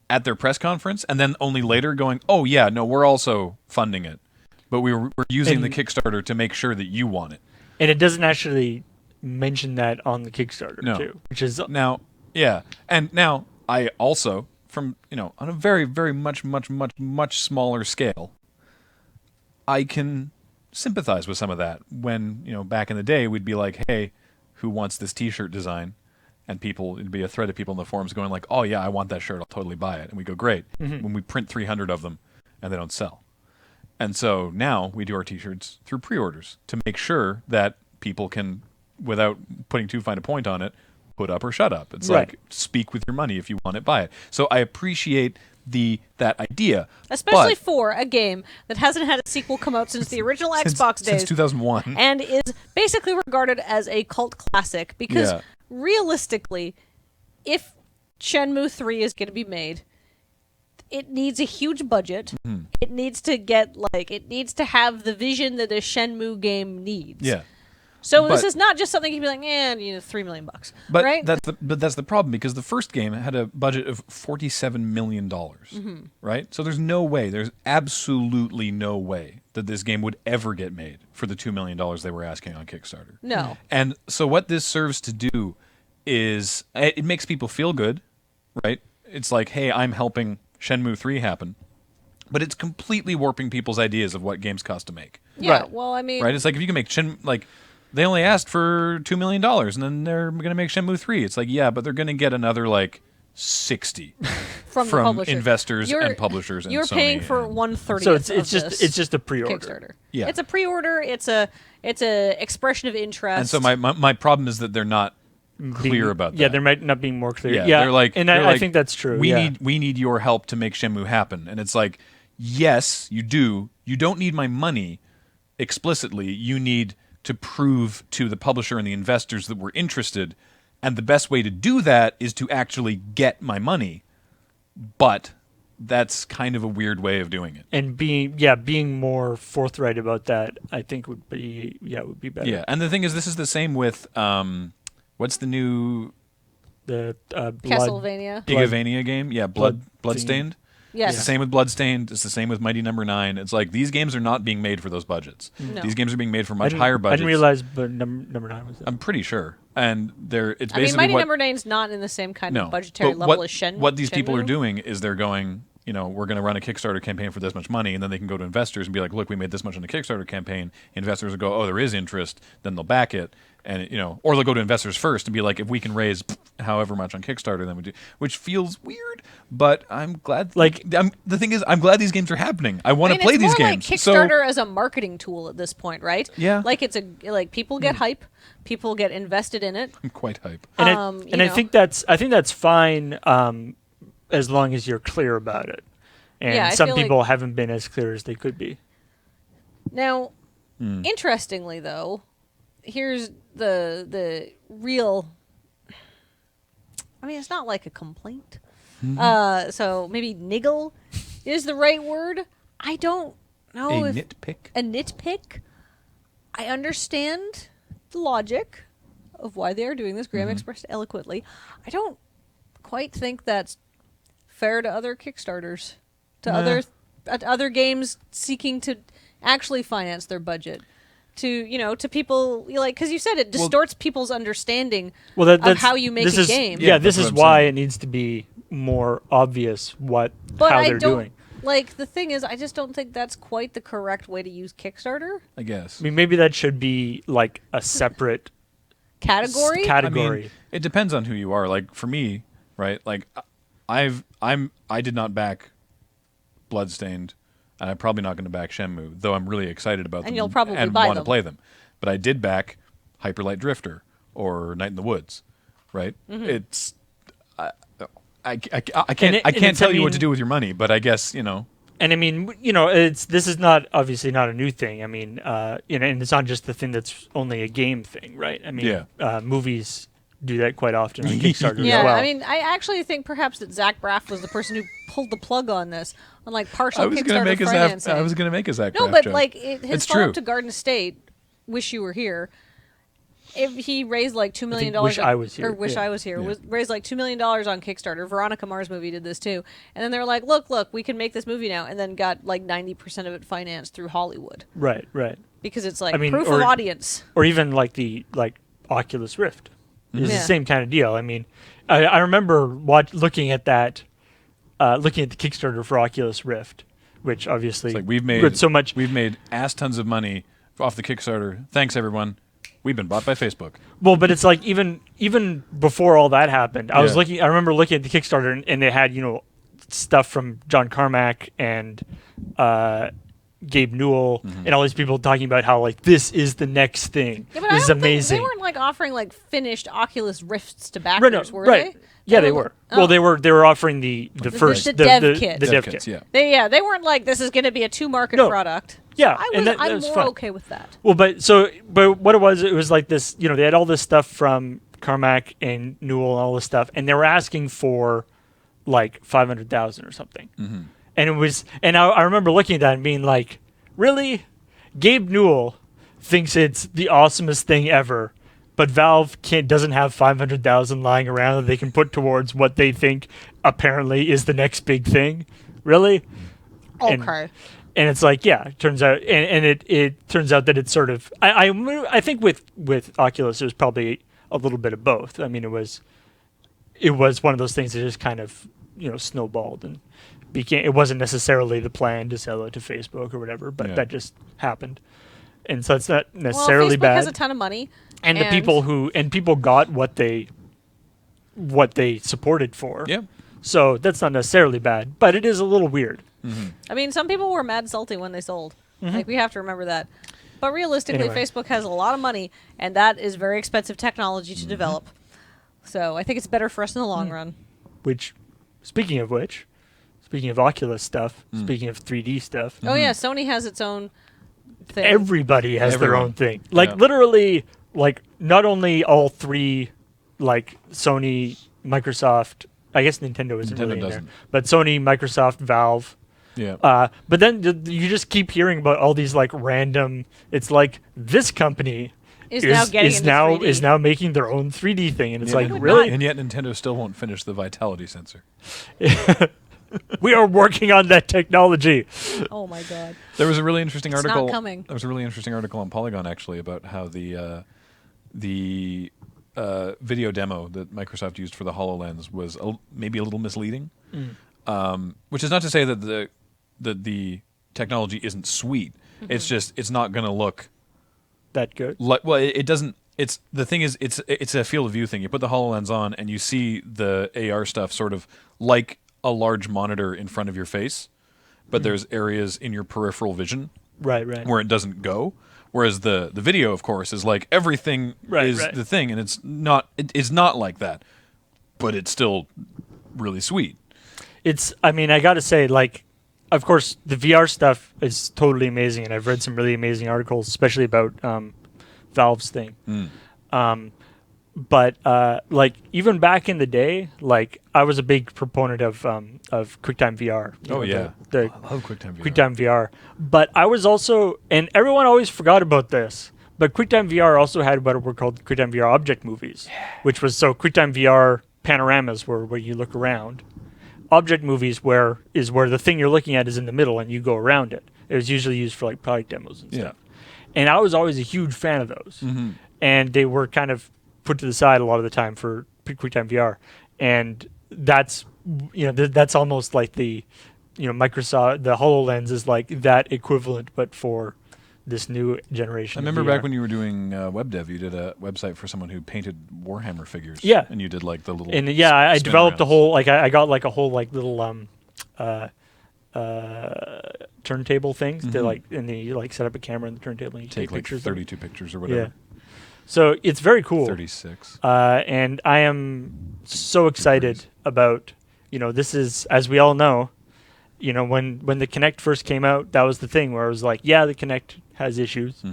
At their press conference, and then only later going, oh, yeah, no, we're also funding it. But we're using the Kickstarter to make sure that you want it. And it doesn't actually mention that on the Kickstarter, too. Which is... Now, yeah. And now, I also, from, on a very, very much smaller scale, I can sympathize with some of that. When, back in the day, we'd be like, hey, who wants this T-shirt design? And it'd be a thread of people in the forums going like, oh, yeah, I want that shirt. I'll totally buy it. And we go, great. Mm-hmm. When we print 300 of them and they don't sell. And so now we do our T-shirts through pre-orders to make sure that people can, without putting too fine a point on it, put up or shut up. It's like, speak with your money. If you want it, buy it. So I appreciate that idea. Especially for a game that hasn't had a sequel come out since the original Xbox days. Since 2001. And is basically regarded as a cult classic because... Yeah. Realistically, if Shenmue 3 is going to be made, it needs a huge budget. Mm-hmm. It needs to have the vision that a Shenmue game needs. Yeah. So this is not just something you can be like, $3 million, but right? That's the problem, because the first game had a budget of $47 million, right? So there's absolutely no way that this game would ever get made for the $2 million they were asking on Kickstarter. No. And so what this serves to do is it makes people feel good, right? It's like, hey, I'm helping Shenmue 3 happen. But it's completely warping people's ideas of what games cost to make. Yeah, right. Well, I mean... Right? It's like if you can make they only asked for $2 million, and then they're going to make Shenmue 3. It's like, yeah, but they're going to get another, 60 from investors and publishers and You're Sony paying for 1/30. So it's just a pre-order. Kickstarter. Yeah. It's a pre-order. It's a expression of interest. And so my problem is that they're not clear about that. Yeah, they might not being more clear. Yeah, they're like, I think that's true. We need your help to make Shenmue happen. And it's like, yes, you do. You don't need my money explicitly. You need to prove to the publisher and the investors that we're interested, and the best way to do that is to actually get my money. But that's kind of a weird way of doing it. And being more forthright about that, I think would be better. Yeah, and the thing is, this is the same with what's the new Castlevania Gigavania game? Yeah, Bloodstained. Yes. It's the same with Bloodstained. It's the same with Mighty Number 9. It's like these games are not being made for those budgets. No. These games are being made for much higher budgets. I didn't realize, but number 9 was that. I'm pretty sure. And it's basically Mighty Number 9's not in the same kind of budgetary level as Shenmue. What these people are doing is they're going, we're going to run a Kickstarter campaign for this much money, and then they can go to investors and be like, look, we made this much on the Kickstarter campaign. Investors will go, oh, there is interest. Then they'll back it. And or they'll go to investors first and be like, if we can raise however much on Kickstarter, then we do. Which feels weird, but I'm glad. The thing is, I'm glad these games are happening. I want to play these games. It's more like Kickstarter as a marketing tool at this point, right? Yeah. People get hype, people get invested in it. I'm quite hype. And I think that's fine as long as you're clear about it. And some people haven't been as clear as they could be. Now, interestingly, though. Here's the real. I mean, it's not like a complaint. Mm-hmm. So maybe niggle is the right word. I don't know if nitpick. A nitpick. I understand the logic of why they are doing this. Graham expressed eloquently. I don't quite think that's fair to other Kickstarters, to other games seeking to actually finance their budget. To people, because you said it distorts people's understanding of how you make a game. Yeah, this is why it needs to be more obvious how they're doing. The thing is, I just don't think that's quite the correct way to use Kickstarter. I guess. I mean, maybe that should be a separate category. I mean, it depends on who you are. Like for me, right? I did not back Bloodstained. and I'm probably not going to back Shenmue, though I'm really excited about them And you'll probably and buy want to them. play them. But I did back Hyper Light Drifter or Night in the Woods, right? Mm-hmm. It's I can't it's, tell I you what mean- to do with your money, but I guess you know. And I mean, you know, this is not obviously not a new thing. I mean, you know, and it's not just the thing that's only a game thing, right? I mean, movies do that quite often on Kickstarter Yeah, as well. I mean, I actually think perhaps that Zach Braff was the person who pulled the plug on this, on like partial I was going to Kickstarter make financing. I was going to make a Zach No, Braff but joke. like his It's follow-up true. to Garden State, Wish You Were Here. If he raised like $2 million, Wish I Was Here, or Wish yeah. I Was Here, Yeah. raised like $2 million on Kickstarter. Veronica Mars movie did this too, and then they were like, "Look, we can make this movie now," and then got like 90% of it financed through Hollywood right. because it's like I mean, proof or- of audience. Or even like the Oculus Rift. It's Yeah. the same kind of deal. I mean, I remember looking at that, looking at the Kickstarter for Oculus Rift, which obviously It's like we've made with so much. We've made ass tons of money off the Kickstarter. Thanks everyone. We've been bought by Facebook. Well, but it's like even before all that happened, I was Yeah. looking. I remember looking at the Kickstarter, and they had stuff from John Carmack and Gabe Newell and all these people talking about how like this is the next thing. Yeah, but this I is don't think amazing. they weren't like offering like finished Oculus Rifts to Right, backers, no, were right. they? Yeah, they were- were. oh. Well, they were offering the first the dev kit. the Dev dev kits, kit. yeah. They weren't like this is going to be a 2 market No. product. Yeah, I and was, that I'm was more fine. okay with that. Well, but what it was like this. You know, they had all this stuff from Carmack and Newell and all this stuff, and they were asking for like 500,000 or something. Mm-hmm. And it was, and I remember looking at that and being like, really, Gabe Newell thinks it's the awesomest thing ever, but Valve doesn't have 500,000 lying around that they can put towards what they think apparently is the next big thing. Really? And- Okay. And it's like, yeah, it turns out, and it turns out that it's sort of, I think with Oculus, it was probably a little bit of both. I mean, it was one of those things that just kind of, snowballed and became, it wasn't necessarily the plan to sell it to Facebook or whatever, but Yeah. that just happened. And so it's not Well, necessarily Facebook bad. has a ton of money. And the people got what they supported for. Yeah. So that's not necessarily bad, but it is a little weird. I mean, some people were mad salty when they sold. Like, we have to remember that. But realistically, Anyway. Facebook has a lot of money, and that is very expensive technology to develop. So I think it's better for us in the long run. Which, speaking of Oculus stuff, speaking of 3D stuff, Oh, yeah, Sony has its own thing. everybody has their Everyone. own thing. Like Yeah. literally, like not only all three, like Sony, Microsoft. I guess Nintendo isn't Nintendo really in there, doesn't. but Sony, Microsoft, Valve. Yeah. But then you just keep hearing about all these like random. It's like this company Is now getting into 3D. is now making their own 3D thing, and it's Yeah. like would really, And yet Nintendo still won't finish the vitality sensor. we are working on that technology. Oh, my God. There was a really interesting It's not article. coming. There was a really interesting article on Polygon actually about how the video demo that Microsoft used for the HoloLens was maybe a little misleading. Which is not to say that the technology isn't sweet. It's just it's not going to look That good. like it doesn't. It's the thing is it's a field of view thing. You put the HoloLens on and you see the AR stuff sort of like a large monitor in front of your face, but there's areas in your peripheral vision Right. where it doesn't go. Whereas the video, of course, is like everything is Right. the thing, and it's not like that, but it's still really sweet. I mean, I got to say, like, of course, the VR stuff is totally amazing, and I've read some really amazing articles, especially about Valve's thing. But like even back in the day, like I was a big proponent of QuickTime VR. you Oh, know, yeah. the I love QuickTime VR. QuickTime VR. But I was also, and everyone always forgot about this, but QuickTime VR also had what were called QuickTime VR object movies, which was so QuickTime VR panoramas where you look around. Object movies where the thing you're looking at is in the middle and you go around it. It was usually used for like product demos and Yeah. stuff. And I was always a huge fan of those. And they were kind of put to the side a lot of the time for QuickTime VR. And that's that's almost like the Microsoft, the HoloLens is like that equivalent, but for this new generation. I of remember VR. back when you were doing web dev, you did a website for someone who painted Warhammer figures. Yeah. And you did like the little. And yeah, I spin developed a arounds. whole, like I got like a whole like little turntable things. They and then you like set up a camera in the turntable and you take like pictures. 32 pictures or whatever. Yeah. So it's very cool. 36. And I am so excited about, this is, as we all know, when the Kinect first came out, that was the thing where I was like, yeah, the Kinect has issues,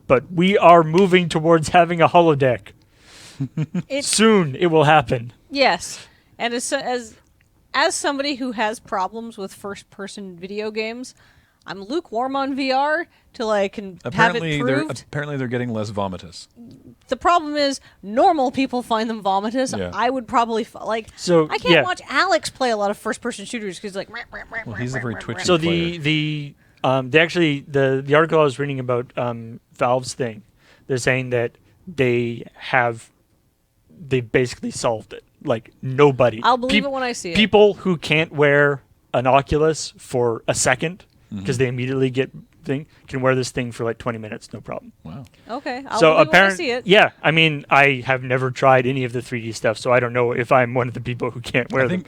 but we are moving towards having a holodeck. Soon it will happen. Yes, and as somebody who has problems with first-person video games, I'm lukewarm on VR till I can have it proved. Apparently they're getting less vomitous. The problem is normal people find them vomitous. Yeah. I would probably So I can't watch Alex play a lot of first-person shooters because like. Well, he's a very twitchy So player. the article I was reading about Valve's thing, they're saying that they basically solved it. Like nobody. I'll believe it when I see it. People who can't wear an Oculus for a second because they immediately get can wear this thing for like 20 minutes, no problem. Wow. Okay, I'll believe it when I see it. Yeah, I mean, I have never tried any of the 3D stuff, so I don't know if I'm one of the people who can't wear them.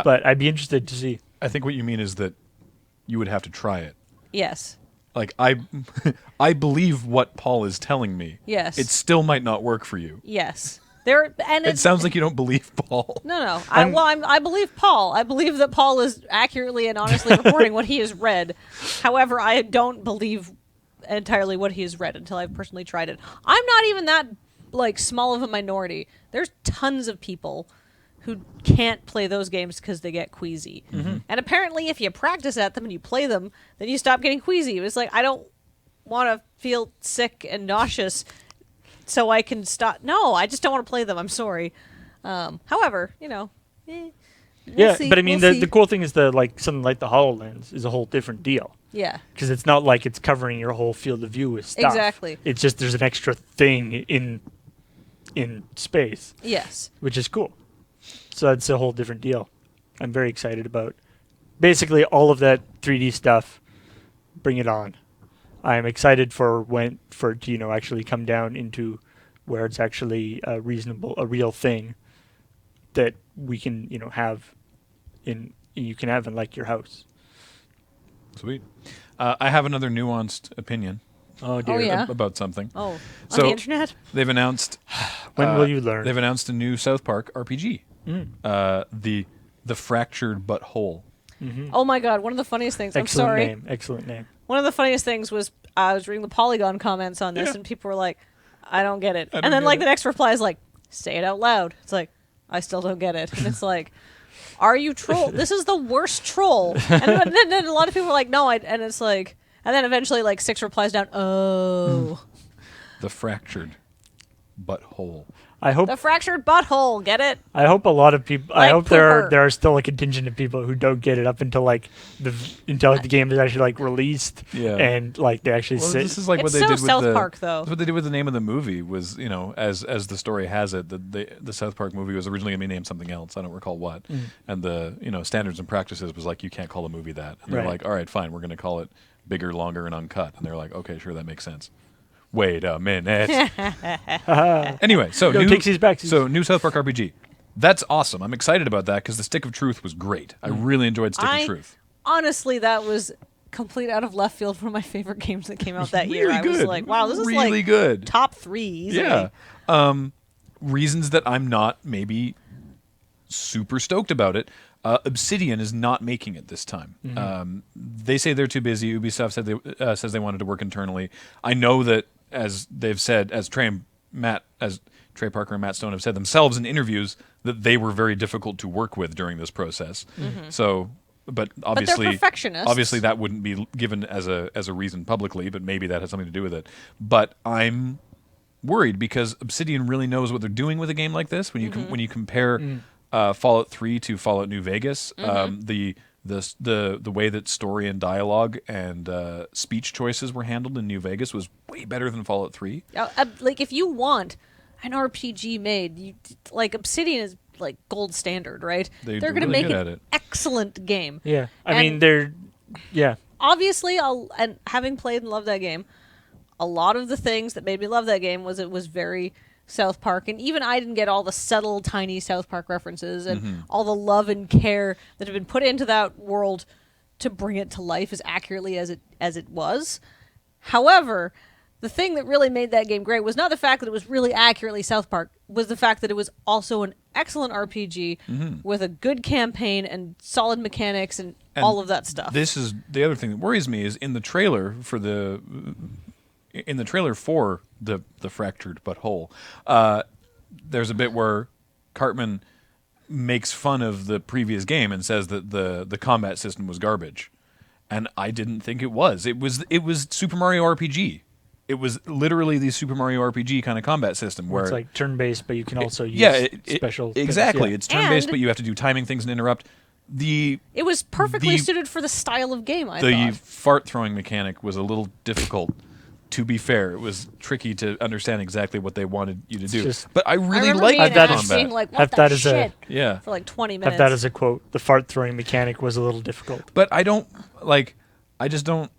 But I'd be interested to see. I think what you mean is that you would have to try it. Yes. Like I believe what Paul is telling me. Yes. It still might not work for you. Yes. It sounds like you don't believe Paul. No. I believe Paul. I believe that Paul is accurately and honestly reporting what he has read. However, I don't believe entirely what he has read until I've personally tried it. I'm not even that small of a minority. There's tons of people who can't play those games because they get queasy. And apparently if you practice at them and you play them, then you stop getting queasy. It's like, I don't want to feel sick and nauseous so I can stop. No, I just don't want to play them. I'm sorry. However, we'll see. But I mean, We'll the see. cool thing is something like the HoloLens is a whole different deal. Yeah. Because it's not like it's covering your whole field of view with stuff. Exactly. It's just there's an extra thing in space, Yes. which is cool. So that's a whole different deal. I'm very excited about basically all of that 3D stuff. Bring it on. I'm excited for it to actually come down into where it's actually a real thing that we can have you can have in like your house. Sweet. I have another nuanced opinion. Oh dear. Oh, yeah? About something. Oh, So- on the internet? They've announced When will you learn? They've announced a new South Park RPG. The Fractured But Whole. Oh my god, one of the funniest things. Excellent I'm sorry. name. Excellent name. One of the funniest things was I was reading the Polygon comments on this and people were like, I don't get it. don't And then get it. the next reply is like, say it out loud. It's like, I still don't get it. And it's like, are you troll? This is the worst troll. And then a lot of people are like, no, and it's like, and then eventually 6 replies down, oh. The Fractured But Whole. I hope The fractured butthole, get it? a lot of people. I Like hope Pooper. there are still a contingent of people who don't get it up until the game is actually released. Yeah. And they actually Well, sit. this is like what It's they so did with South the Park, though. That's what they did with the name of the movie was, as the story has it, the South Park movie was originally going to be named something else. I don't recall what. And the standards and practices was like, you can't call a movie that. And they're Right. like, all right, fine, we're going to call it Bigger, Longer, and Uncut. And they're like, okay, sure, that makes sense. Wait a minute. Anyway, so No, takesies, backsies. So new South Park RPG. That's awesome. I'm excited about that because the Stick of Truth was great. I really enjoyed Stick of Truth. Honestly, that was complete out of left field. One of my favorite games that came out that year. Really I was good. like, wow, this is Really good. top 3 easily. Yeah. Reasons that I'm not maybe super stoked about it. Obsidian is not making it this time. They say they're too busy. Ubisoft says they wanted to work internally. I know that, as they've said, as Trey Parker and Matt Stone have said themselves in interviews, that they were very difficult to work with during this process. So, but obviously, perfectionists. obviously that wouldn't be given as a reason publicly. But maybe that has something to do with it. But I'm worried because Obsidian really knows what they're doing with a game like this. When you when you compare Fallout 3 to Fallout New Vegas, the way that story and dialogue and speech choices were handled in New Vegas was way better than Fallout 3. If you want an RPG made, Obsidian is gold standard, right? They're going to really make good an at it. excellent game. Yeah. I And- mean, they're. Yeah. Obviously, and having played and loved that game, a lot of the things that made me love that game was it was very South Park, and even I didn't get all the subtle, tiny South Park references and all the love and care that have been put into that world to bring it to life as accurately as it was. However, the thing that really made that game great was not the fact that it was really accurately South Park, was the fact that it was also an excellent RPG with a good campaign and solid mechanics and all of that stuff. This is the other thing that worries me is in the trailer for the fractured but whole. There's a bit where Cartman makes fun of the previous game and says that the combat system was garbage, and I didn't think it was. It was Super Mario RPG. It was literally the Super Mario RPG kind of combat system where it's like turn-based, but you can also use special things. Exactly. Yeah. It's turn-based, And- but you have to do timing things and interrupt. It was perfectly suited for the style of game, I thought. The fart throwing mechanic was a little difficult. To be fair, it was tricky to understand exactly what they wanted you to do. just- But I really remember liked being the asked, combat. being like, Have what that the as a- shit? Yeah. For like 20 minutes. Have that as a quote. The fart throwing mechanic was a little difficult. But I just don't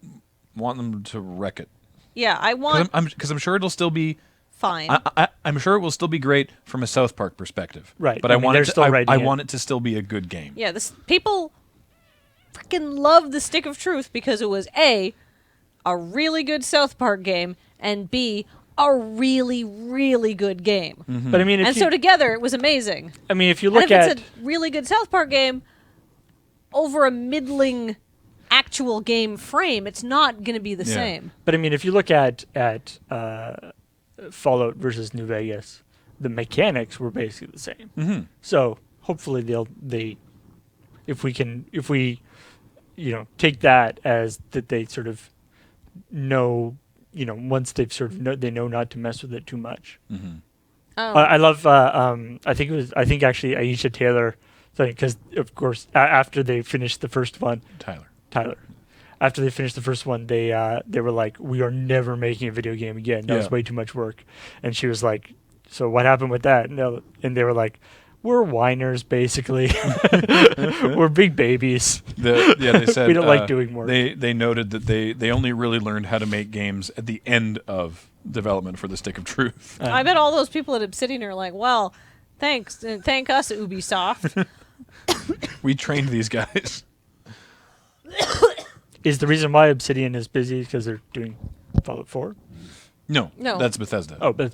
want them to wreck it. Yeah, I want... Because I'm sure it'll still be Fine. I'm sure it will still be great from a South Park perspective. Right. But I I, mean, want they're it to, still writing I it. want it to still be a good game. Yeah, people freaking love the Stick of Truth because it was A, a really good South Park game, and B, a really, really good game. But I mean, if So together, it was amazing. if you And look if at it's a really good South Park game over a middling actual game frame, it's not going to be the Yeah. same. But I mean, if you look at Fallout versus New Vegas, the mechanics were basically the same. Mm-hmm. So hopefully if we take that as that they sort of know, once they've sort of they know not to mess with it too much. Mm-hmm. I love. I think actually Aisha Taylor, because of course after they finished the first one, Tyler. After they finished the first one, they were like, "We are never making a video game again. That was way too much work." And she was like, "So what happened with that?" And they were like, "We're whiners, basically. We're big babies. They said We don't like doing work." They noted that they only really learned how to make games at the end of development for the Stick of Truth. I bet all those people at Obsidian are like, well, thank us, Ubisoft. We trained these guys. Is the reason why Obsidian is busy because they're doing Fallout 4? No, No. that's Bethesda. Oh, but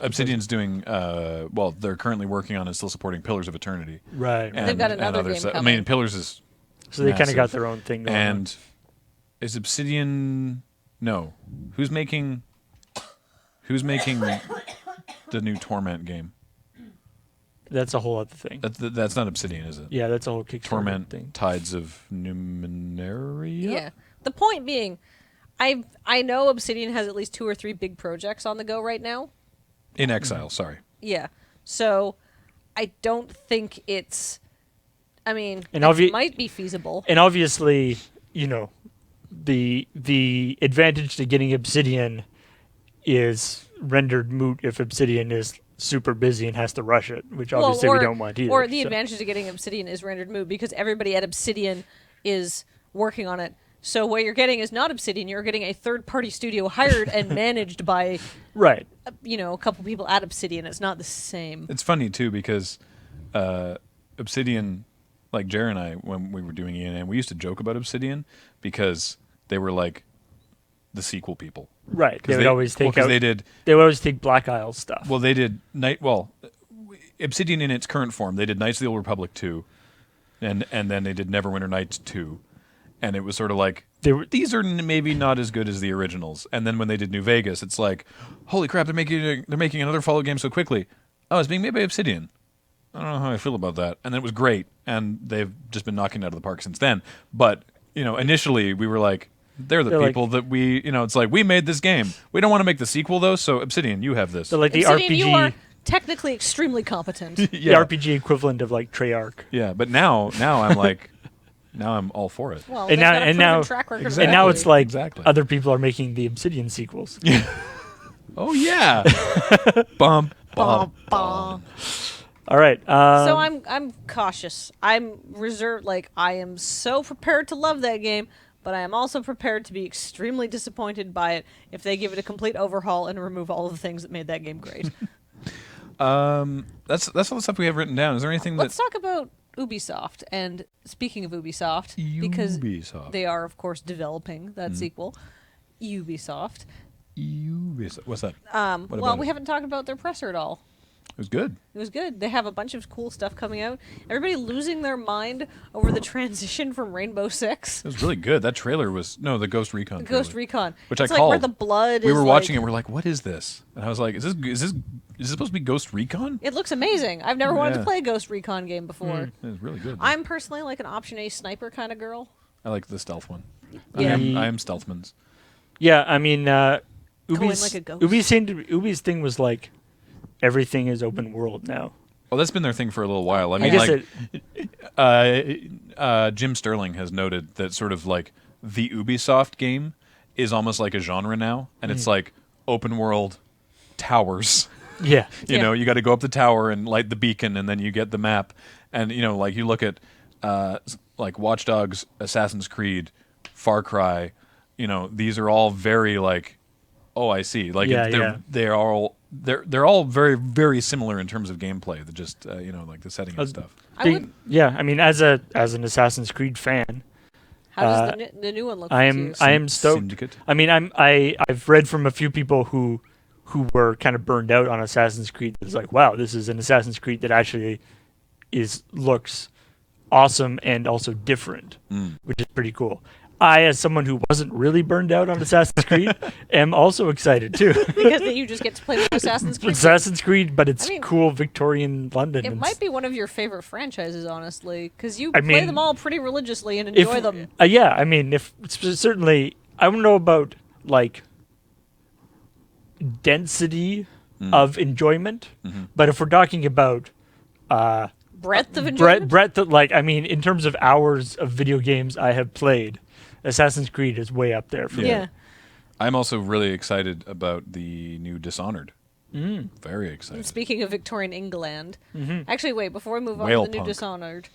Obsidian's doing. They're currently working on and still supporting Pillars of Eternity. right. And, They've got another other game stuff. I coming. mean, Pillars is So they kind of massive. got their own thing going on. And is Obsidian? No, who's making the new Torment game? That's a whole other thing. That's not Obsidian, is it? Yeah, that's a whole Kickstarter Torment thing. Tides of Numenaria. Yeah. The point being, I know Obsidian has at least 2 or 3 big projects on the go right now. In Exile. Sorry. Yeah. So I don't think it's... I mean, And it might be feasible. And obviously, the advantage to getting Obsidian is rendered moot if Obsidian is super busy and has to rush it, which obviously we don't want either. Or the so. advantage of getting Obsidian is rendered moot because everybody at Obsidian is working on it. So what you're getting is not Obsidian. You're getting a third-party studio hired and managed by, Right. a couple people at Obsidian. It's not the same. It's funny too because Obsidian, like Jer and I, when we were doing ENM, we used to joke about Obsidian because they were like the sequel people. Right. They would always take out. they did. They would always take Black Isle stuff. They did Obsidian in its current form. They did Knights of the Old Republic 2, and then they did Neverwinter Nights 2, and it was sort of like these are maybe not as good as the originals. And then when they did New Vegas, it's like, holy crap, they're making another Fallout game so quickly. Oh, it's being made by Obsidian. I don't know how I feel about that. And then it was great, and they've just been knocking it out of the park since then. But initially we were like, they're people that we, it's like, we made this game. We don't want to make the sequel, though, so Obsidian, you have this. So like the Obsidian, RPG, you are technically extremely competent. the RPG equivalent of like Treyarch. Yeah, but now I'm like, now I'm all for it. Well, And they've now- got a and proven now- track record. Exactly. And now it's like Exactly. other people are making the Obsidian sequels. Oh, yeah. Bump, Bum, bump. bum. All right. So I'm cautious. I'm reserved. Like, I am so prepared to love that game, but I am also prepared to be extremely disappointed by it if they give it a complete overhaul and remove all of the things that made that game great. That's all the stuff we have written down. Is there anything Let's talk about Ubisoft. And speaking of Ubisoft, because Ubisoft. they are, of course, developing that sequel, Ubisoft. What's that? Well, about we it? haven't talked about their presser at all. It was good. It was good. They have a bunch of cool stuff coming out. Everybody losing their mind over the transition from Rainbow Six. It was really good. That trailer was the Ghost Recon. The trailer, Ghost Recon. which It's I like called. where the blood We is were like, watching it. We're like, what is this? And I was like, is this supposed to be Ghost Recon? It looks amazing. I've never wanted to Yeah. play a Ghost Recon game before. It was really good. I'm personally like an Option A sniper kind of girl. I like the stealth one. Yeah. I am Stealthman's. Yeah, I mean, Go in Ubi's, like a ghost. Ubi's thing was like everything is open world now. Well, that's been their thing for a little while. I I mean, guess like, Jim Sterling has noted that sort of like the Ubisoft game is almost like a genre now, and it's like open world towers. Yeah. You Yeah. know, you got to go up the tower and light the beacon, and then you get the map. And like you look at like Watch Dogs, Assassin's Creed, Far Cry. These are all very like, oh, I see. Like they're all very very similar in terms of gameplay. They're just like the setting and stuff. I would, Yeah, I mean, as an Assassin's Creed fan, how does the new one look? I to am you? I am stoked. Syndicate. I mean, I've read from a few people who were kind of burned out on Assassin's Creed. It's like, wow, this is an Assassin's Creed that actually looks awesome and also different, which is pretty cool. I, as someone who wasn't really burned out on Assassin's Creed, am also excited too. Because then you just get to play with Assassin's Creed. Assassin's Creed, but it's I mean, cool Victorian London. It and might be one of your favorite franchises, honestly, because you I play mean, them all pretty religiously and enjoy them. Yeah, I mean, if certainly, I don't know about like density of enjoyment, but if we're talking about Breadth of enjoyment. breadth, like I mean, in terms of hours of video games I have played, Assassin's Creed is way up there for me. Yeah. I'm also really excited about the new Dishonored. Very excited. And speaking of Victorian England, actually, wait, before we move on Whale to the new punk. Dishonored,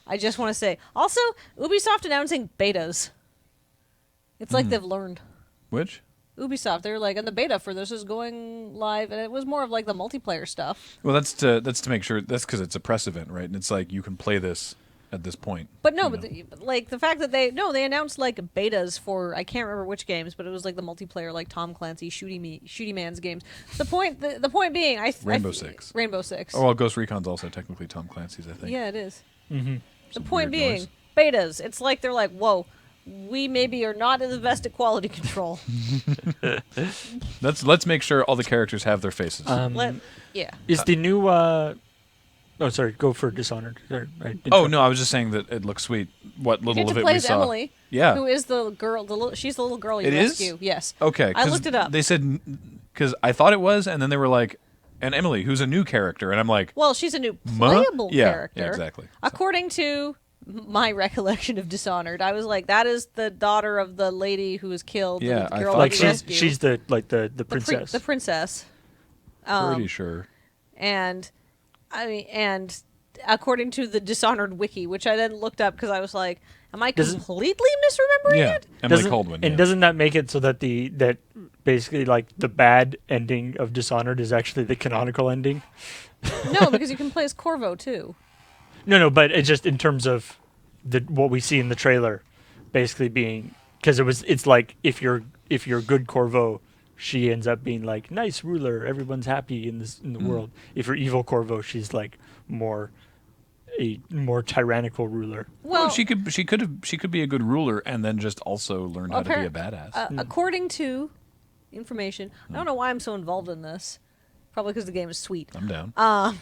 I just want to say, also, Ubisoft announcing betas. It's like they've learned. Which? Ubisoft, they're like, and the beta for this is going live, and it was more of like the multiplayer stuff. Well, that's to make sure. That's because it's a press event, right? And it's like you can play this at this point. But no, you but know? like the fact that they announced like betas for, I can't remember which games, but it was like the multiplayer, like Tom Clancy Shooty Man's games. The point being, Rainbow Six. Rainbow Six. Oh well, Ghost Recon's also technically Tom Clancy's, I think. Yeah, it is. Mm-hmm. The Some point weird being, noise. betas. It's like they're like, whoa, we maybe are not the best at quality control. Let's make sure all the characters have their faces. Yeah. Is the new? Oh, sorry. Go for Dishonored. Sorry, oh no, I was just saying that it looks sweet. What You little get of to it play we as saw. Emily, Yeah. who is the girl. She's the little girl you It is? rescue. Yes. Okay. I 'cause looked it up. They said because I thought it was, and then they were like, and Emily, who's a new character, and I'm like, Well, she's a new Muh? playable Yeah, character. yeah, exactly. So- According to my recollection of Dishonored, I was like, that is the daughter of the lady who was killed. Yeah, the I girl thought like that so. you she's rescue. she's the princess. The princess. pretty sure. And according to the Dishonored wiki, which I then looked up because I was like, am I Does it- completely misremembering Yeah, it? Emily Caldwin. And yeah. doesn't that make it so that that basically like the bad ending of Dishonored is actually the canonical ending? No, because you can play as Corvo too. No, but it's just in terms of what we see in the trailer, basically being because it's like if you're good Corvo, she ends up being like nice ruler, everyone's happy in the world. If you're evil Corvo, she's like a more tyrannical ruler. Well, she could be a good ruler and then just also learn how to be a badass. According to information, I don't know why I'm so involved in this. Probably because the game is sweet. I'm down.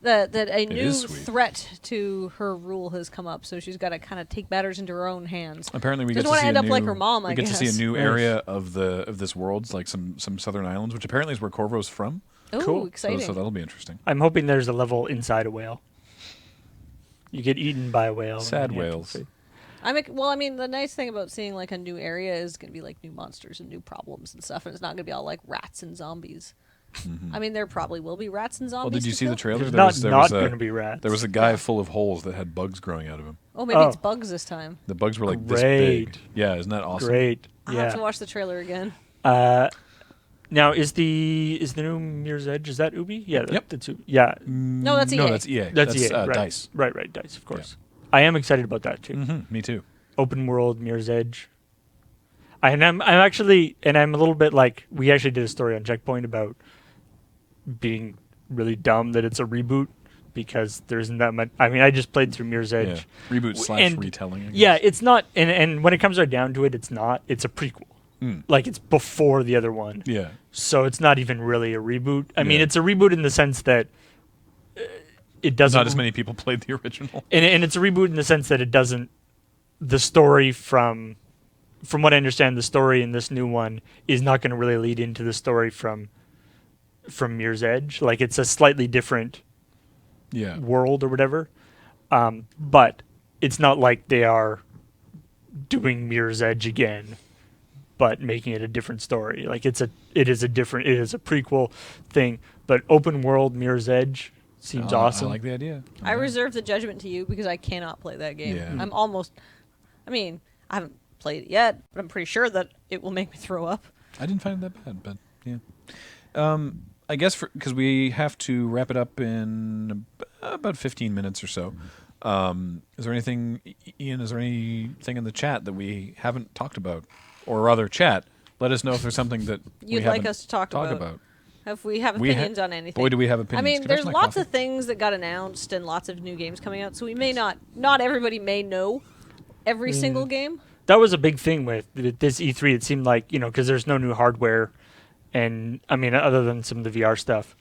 That a new is sweet. threat to her rule has come up, so she's got to kind of take matters into her own hands. Apparently, we Doesn't get to wanna see end a up new, like her mom, I We get to see a guess. new Nice. area of this world, like some southern islands, which apparently is where Corvo's from. Ooh, Cool. exciting! So that'll be interesting. I'm hoping there's a level inside a whale. You get eaten by a whale. Sad and then you have to whales. fight. Well, I mean, the nice thing about seeing like a new area is going to be like new monsters and new problems and stuff, and it's not going to be all like rats and zombies. I mean, there probably will be rats and zombies. Well, did you to see the kill. trailer? There's There not was going to be rats. There was a guy full of holes that had bugs growing out of him. Oh, maybe Oh. it's bugs this time. The bugs were like this Great. big. Yeah, isn't that awesome? Great. I'll have to Yeah. watch the trailer again. Now, is the new Mirror's Edge, is that Ubi? Yeah. Yep. That's Ubi. Yeah. No, that's No, EA. that's EA. That's EA. Right. DICE. Right. DICE, of course. I am excited about that too. Me too. Open world Mirror's Edge. I'm actually, and I'm a little bit like, we actually did a story on CheckPoint about being really dumb that it's a reboot because there isn't that much. I mean, I just played through Mirror's Edge. Yeah. Reboot / And retelling. I guess. Yeah, it's not, and when it comes right down to it, it's not. It's a prequel. Like, it's before the other one. Yeah. So it's not even really a reboot. I mean, Yeah. it's a reboot in the sense that it doesn't. Not as many people played the original. And it's a reboot in the sense that it doesn't. The story from what I understand, the story in this new one is not going to really lead into the story from Mirror's Edge. Like, it's a slightly different world or whatever. But it's not like they are doing Mirror's Edge again, but making it a different story. Like, it is a prequel thing. But open world Mirror's Edge seems awesome. I like the idea. I reserve the judgment to you because I cannot play that game. Yeah. I'm almost. I mean, I haven't played it yet, but I'm pretty sure that it will make me throw up. I didn't find it that bad, but yeah. I guess because we have to wrap it up in about 15 minutes or so. Is there anything, Ian? Is there anything in the chat that we haven't talked about, or rather, chat? Let us know if there's something that You'd we like haven't us to talk about. If we have We ha- opinions on anything. Boy, do we have opinions. I mean, Can there's have my lots coffee? of things that got announced and lots of new games coming out, so we may not everybody may know every single game. That was a big thing with this E3. It seemed like, because there's no new hardware, and I mean, other than some of the VR stuff,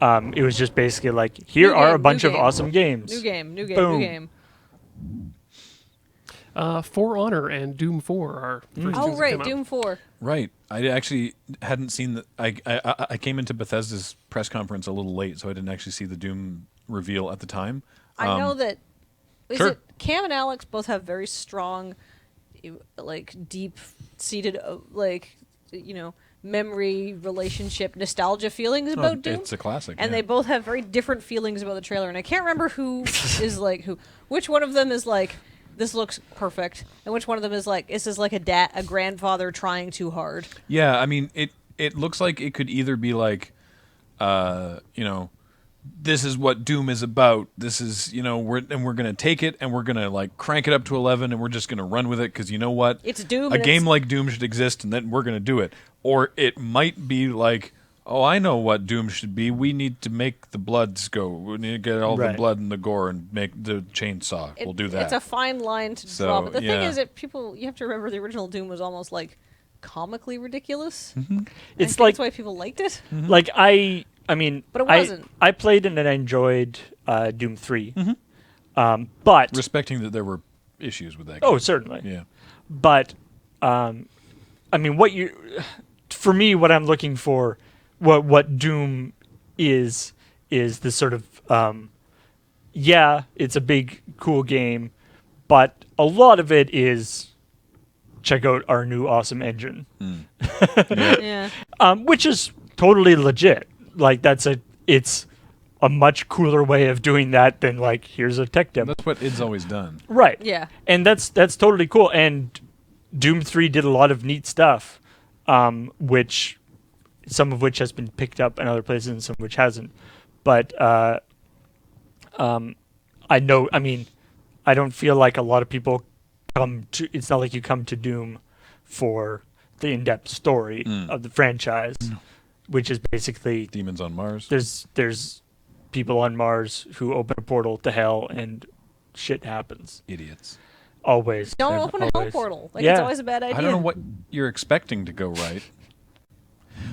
it was just basically like, here New are a game, bunch new of game. awesome games. New game, Boom. new game. For Honor and Doom 4 are the first Oh, things that right, come out. Doom 4. Right. I actually hadn't seen the. I came into Bethesda's press conference a little late, so I didn't actually see the Doom reveal at the time. I know that. Is sure. it Cam and Alex both have very strong, like deep-seated, memory, relationship, nostalgia feelings about Doom. It's a classic. And yeah. they both have very different feelings about the trailer. And I can't remember who is like who. Which one of them is like, this looks perfect, and which one of them is like, this is like a grandfather trying too hard. Yeah, I mean, it looks like it could either be like, this is what Doom is about. This is, we're gonna take it and we're gonna like crank it up to 11 and we're just gonna run with it because you know what? It's Doom. A and game it's, like Doom should exist, and then we're gonna do it. Or it might be like, oh, I know what Doom should be. We need to make the bloods go. We need to get all the Right. blood and the gore and make the chainsaw. We'll do that. It's a fine line to So, draw. But the thing yeah. is that you have to remember the original Doom was almost like comically ridiculous. It's I think like, that's why people liked it. like I mean, But it wasn't. I played and I enjoyed Doom 3. But Respecting that there were issues with that game. oh, certainly. Yeah. But I mean, for me, what I'm looking for, what Doom is this sort of it's a big cool game, but a lot of it is check out our new awesome engine, Yeah. which is totally legit. Like it's a much cooler way of doing that than like, here's a tech demo. That's what id's always done. Right. Yeah. And that's totally cool. And Doom 3 did a lot of neat stuff, which some of which has been picked up in other places and some of which hasn't. But I don't feel like a lot of people it's not like you come to Doom for the in-depth story of the franchise, which is basically Demons on Mars. there's people on Mars who open a portal to hell and shit happens. Idiots. Always. Don't Never- open a hell always. portal. Like, Yeah. it's always a bad idea. I don't know what you're expecting to go right.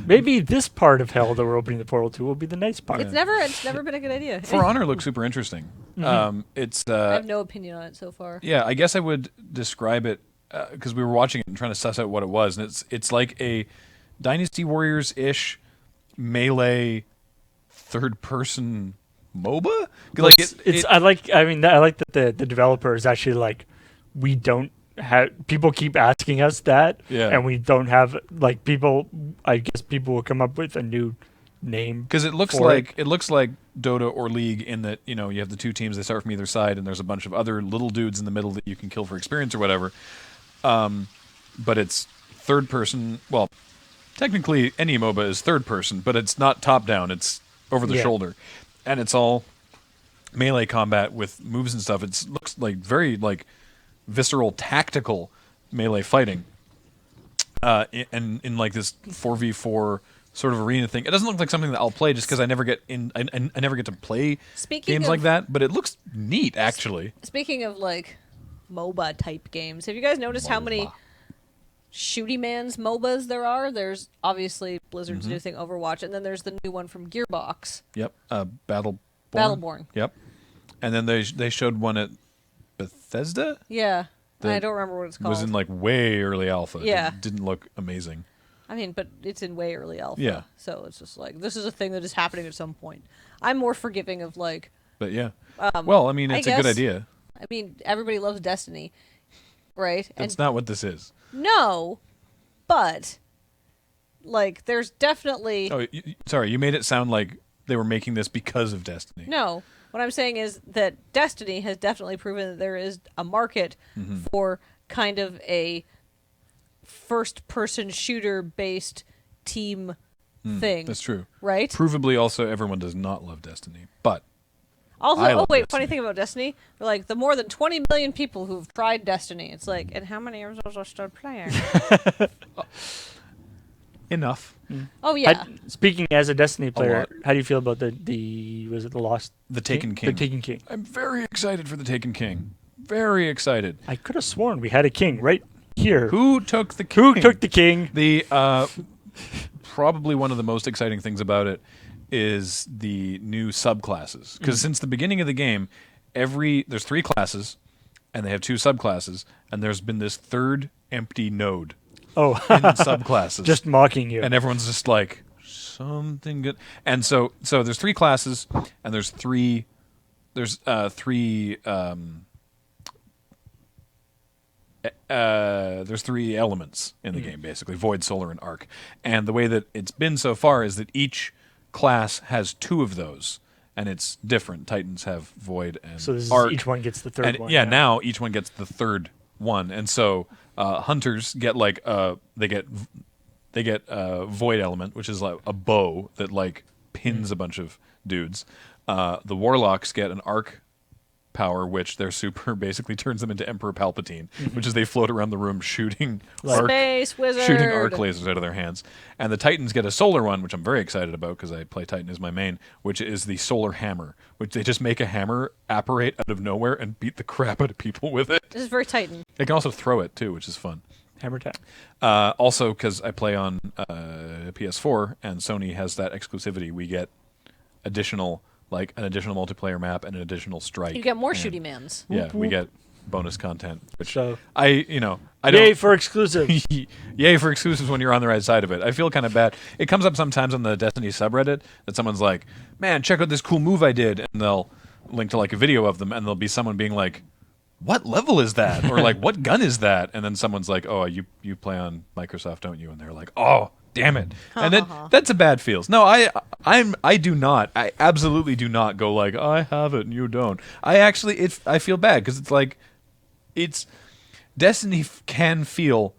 Maybe this part of hell that we're opening the portal to will be the nice part. It's never been a good idea. For Honor looks super interesting. It's I have no opinion on it so far. yeah, I guess I would describe it because we were watching it and trying to suss out what it was, and it's like a Dynasty Warriors-ish melee third-person MOBA. Like I like that the developer is actually like, we don't have, people keep asking us that, Yeah. and we don't have, like, people, I guess people will come up with a new name because it looks for like it looks like Dota or League in that you have the two teams, they start from either side, and there's a bunch of other little dudes in the middle that you can kill for experience or whatever. But it's third person. Well, technically any MOBA is third person, but it's not top down. It's over the shoulder, and it's all melee combat with moves and stuff. It looks like very like visceral, tactical melee fighting, and in like this 4v4 sort of arena thing. It doesn't look like something that I'll play just because I never get in. I never get to play games like that. But it looks neat, actually. Speaking of like MOBA type games, have you guys noticed how many shooty man's MOBAs there are? There's obviously Blizzard's new thing, Overwatch, and then there's the new one from Gearbox. Yep, Battleborn. Battleborn. Yep, and then they showed one at Bethesda. Yeah, I don't remember what it's called. It was in like way early alpha. Yeah, it didn't look amazing. I mean, but it's in way early alpha. Yeah. So it's just like this is a thing that is happening at some point. I'm more forgiving of like. But yeah. Well, I mean, it's a good idea. I mean, everybody loves Destiny, right? That's not what this is. No, but like, there's definitely. Oh, sorry. You made it sound like they were making this because of Destiny. No. What I'm saying is that Destiny has definitely proven that there is a market for kind of a first-person shooter-based team thing. That's true. Right? Provably, also, everyone does not love Destiny, but Also, I love Destiny. funny thing about Destiny, like the more than 20 million people who've tried Destiny, it's like, and how many of those are still playing? enough. Oh yeah. Speaking as a Destiny player, lot. how do you feel about the was it the Lost? The Taken King. The Taken King. I'm very excited for the Taken King. Very excited. I could have sworn we had a king right here. Who took the king? Who took the king? The probably one of the most exciting things about it is the new subclasses. Because since the beginning of the game, there's 3 classes, and they have 2 subclasses, and there's been this third empty node Oh, in subclasses. just mocking you. And everyone's just like, something good. And so there's 3 classes, and there's 3 elements in the game, basically void, solar, and arc. And the way that it's been so far is that each class has 2 of those, and it's different. Titans have void and so this arc. is, each one gets the third And one. yeah, now each one gets the third one, and so hunters get like they get void element, which is like a bow that like pins a bunch of dudes. The warlocks get an arc power, which their super basically turns them into Emperor Palpatine, which is they float around the room shooting Space wizard. shooting arc lasers out of their hands. And the Titans get a solar one, which I'm very excited about because I play Titan as my main, which is the solar hammer, which they just make a hammer apparate out of nowhere and beat the crap out of people with it. This is very Titan. They can also throw it too, which is fun. Hammer time. Also, because I play on PS4 and Sony has that exclusivity, we get an additional multiplayer map and an additional strike. You get more and, shooty mans. Yeah, we get bonus content, which So I don't. yay for exclusive. Yay for exclusives when you're on the right side of it. I feel kind of bad. It comes up sometimes on the Destiny subreddit that someone's like, "Man, check out this cool move I did," and they'll link to like a video of them, and there'll be someone being like, "What level is that?" or like, "What gun is that?" And then someone's like, "Oh, you play on Microsoft, don't you?" And they're like, "Oh, damn it!" And that's a bad feels. No, I do not. I absolutely do not go like, "I have it and you don't." I feel bad because it's like, Destiny can feel,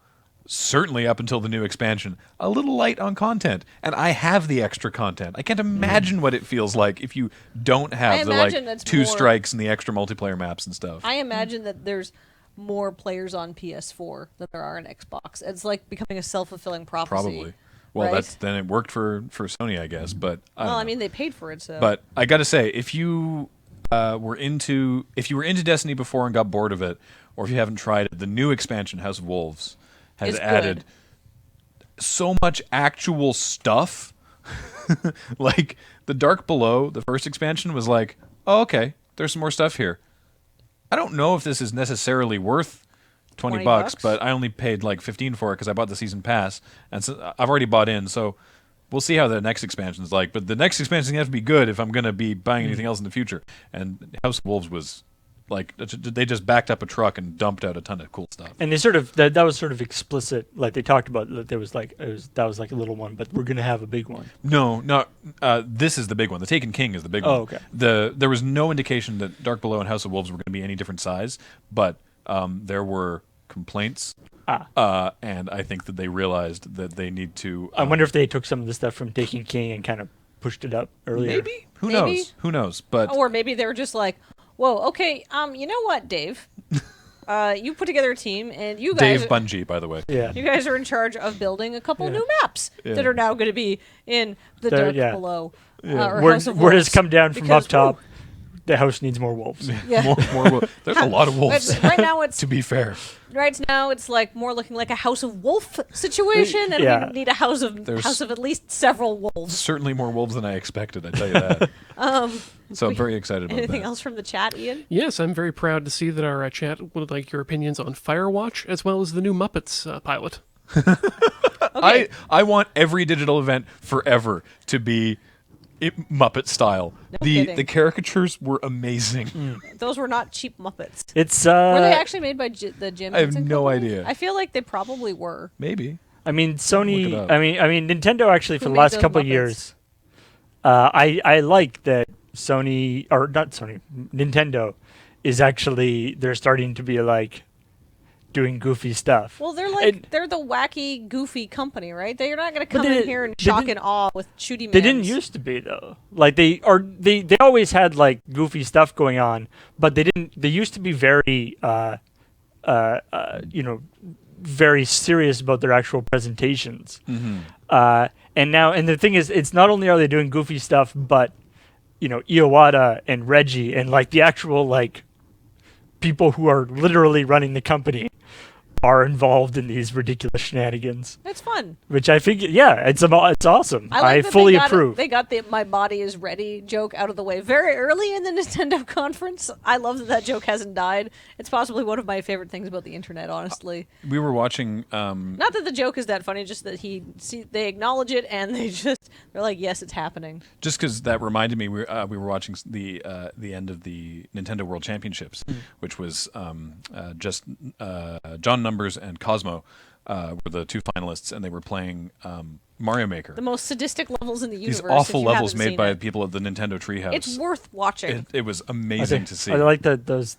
certainly up until the new expansion, a little light on content, and I have the extra content. I can't imagine what it feels like if you don't have the imagine like that's 2 more- strikes and the extra multiplayer maps and stuff. I imagine that there's more players on PS4 than there are on Xbox. It's like becoming a self-fulfilling prophecy. Probably. Well, right? then it worked for Sony, I guess. But I don't know. I mean, they paid for it, so. But I got to say, if you were into Destiny before and got bored of it, or if you haven't tried it, the new expansion, House of Wolves, has It's added good. so much actual stuff. Like the Dark Below, the first expansion was like, oh, okay, there's some more stuff here. I don't know if this is necessarily worth $20, $20? but I only paid like $15 for it because I bought the season pass, and so I've already bought in. So we'll see how the next expansion is like. But the next expansion is gonna have to be good if I'm gonna be buying anything else in the future. And House of Wolves was like, they just backed up a truck and dumped out a ton of cool stuff. And they sort of that was sort of explicit. Like they talked about that there was like that was like a little one, but we're gonna have a big one. No, this is the big one. The Taken King is the big one. Oh, okay. There was no indication that Dark Below and House of Wolves were going to be any different size, but there were complaints. Ah. And I think that they realized that they need to. I wonder if they took some of the stuff from Taking King and kind of pushed it up earlier. Maybe. Who Maybe. knows? Who knows? But Or maybe they were just like, whoa, okay, you know what, Dave? You put together a team, and you guys... Dave Bungie, by the way. Yeah. You guys are in charge of building a couple new maps Yeah. that are now going to be in the There- Dark yeah. Below. Yeah. Or Word House of has Wolves. come down from Because, up top. The house needs more wolves. Yeah. More There's a lot of wolves. Right now it's To be fair, like more looking like a House of Wolf situation, and Yeah. we need a house of at least several wolves. certainly more wolves than I expected. I tell you that. So I'm very excited about Anything that. else from the chat, Ian? Yes, I'm very proud to see that our chat would like your opinions on Firewatch as well as the new Muppets pilot. Okay. I want every digital event forever to be Muppet style. kidding. The caricatures were amazing. Those were not cheap Muppets. It's Were they actually made by the Jim I have Henson no Company? idea. I feel like they probably were. Maybe. I mean, Look Sony. it up. I mean, Nintendo actually for Who the made last those couple of Muppets? years. I like that Sony or not Sony, Nintendo is actually they're starting to be like doing goofy stuff. Well, they're like And- they're the wacky, goofy company, right? They're not going to But come they- in here and they shock didn't- and awe with shooty. They didn't used to be though. Like they always had like goofy stuff going on, but they didn't. They used to be very very serious about their actual presentations. And the thing is, it's not only are they doing goofy stuff, but Iwata and Reggie and like the actual like people who are literally running the company are involved in these ridiculous shenanigans. It's fun. Which I think, yeah, it's awesome. I I like that fully they got approve. They got the "my body is ready" joke out of the way very early in the Nintendo conference. I love that joke hasn't died. It's possibly one of my favorite things about the internet, honestly. We were watching. Not that the joke is that funny, just that they acknowledge it and they're like, yes, it's happening. Just because that reminded me, we were watching the end of the Nintendo World Championships, which was just John Numbers and Cosmo were the two finalists, and they were playing Mario Maker. The most sadistic levels in the universe. These awful if you levels haven't made seen by it. people at the Nintendo Treehouse. It's worth watching. It was amazing to see. I like that those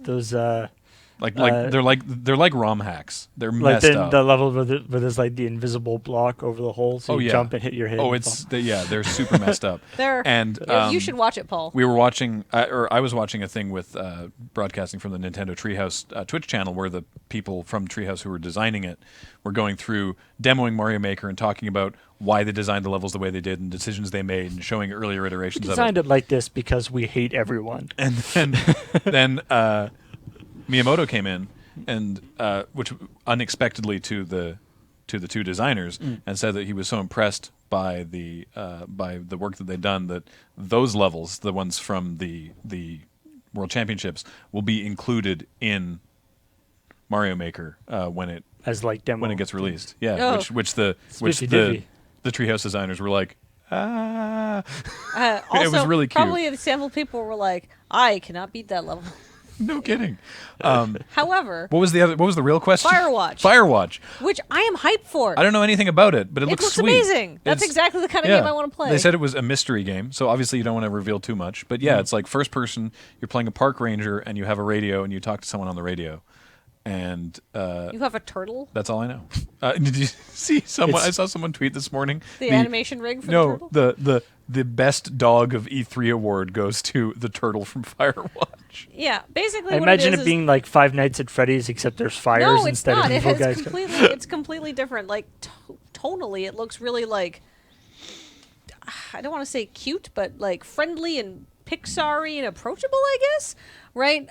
they're like ROM hacks. They're like messed up. the level where there's like the invisible block over the hole, so you jump and hit your head. Oh, and fall. they're super messed up. And you should watch it, Paul. we were watching, or I was watching a thing with broadcasting from the Nintendo Treehouse Twitch channel, where the people from Treehouse who were designing it were going through demoing Mario Maker and talking about why they designed the levels the way they did and decisions they made, and showing earlier iterations We of designed it. it like this because we hate everyone. And then Miyamoto came in, and which unexpectedly to the two designers, and said that he was so impressed by the work that they'd done that those levels, the ones from the World Championships, will be included in Mario Maker when it As like demo. when it gets released. Yeah, Oh. which the Spiffy-diffy. Treehouse designers were like, ah. Also, It was really cute. Probably the sample people were like, I cannot beat that level. No kidding. However, What was the real question? Firewatch. Firewatch. which I am hyped for. I don't know anything about it, but it It looks looks sweet. amazing. That's It's- exactly the kind of yeah. game I want to play. They said it was a mystery game, so obviously you don't want to reveal too much. But yeah, it's like first person. You're playing a park ranger, and you have a radio, and you talk to someone on the radio, and you have a turtle? that's all I know. Did you see someone? It's- I saw someone tweet this morning. The animation rig for the no, turtle? the best dog of E3 award goes to the turtle from Firewatch. Yeah, basically I what imagine it it is being like Five Nights at Freddy's, except there's fires no, it's instead not. of It evil has guys. it's completely different. Like tonally, it looks really like I don't want to say cute, but like friendly and Pixar-y and approachable, I guess. Right?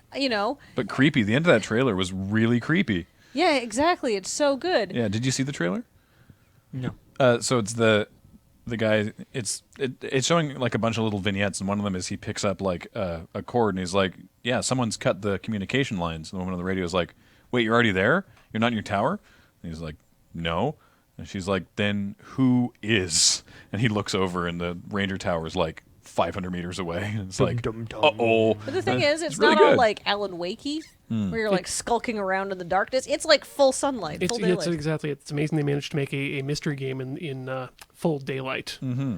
But creepy. The end of that trailer was really creepy. Yeah, exactly. It's so good. Yeah. Did you see the trailer? No. So it's the guy. It's showing like a bunch of little vignettes, and one of them is he picks up like a cord, and he's like, "Yeah, someone's cut the communication lines." And the woman on the radio is like, "Wait, you're already there? You're not in your tower?" And he's like, "No." And she's like, "Then who is?" And he looks over, and the ranger tower is like 500 meters away. And it's like, Dum, dum, "Uh dum. oh." But the thing is, it's really not all good. like Alan Wakey, where you're like skulking around in the darkness. It's like full sunlight, full daylight. It's amazing they managed to make a mystery game in full daylight. Mm-hmm.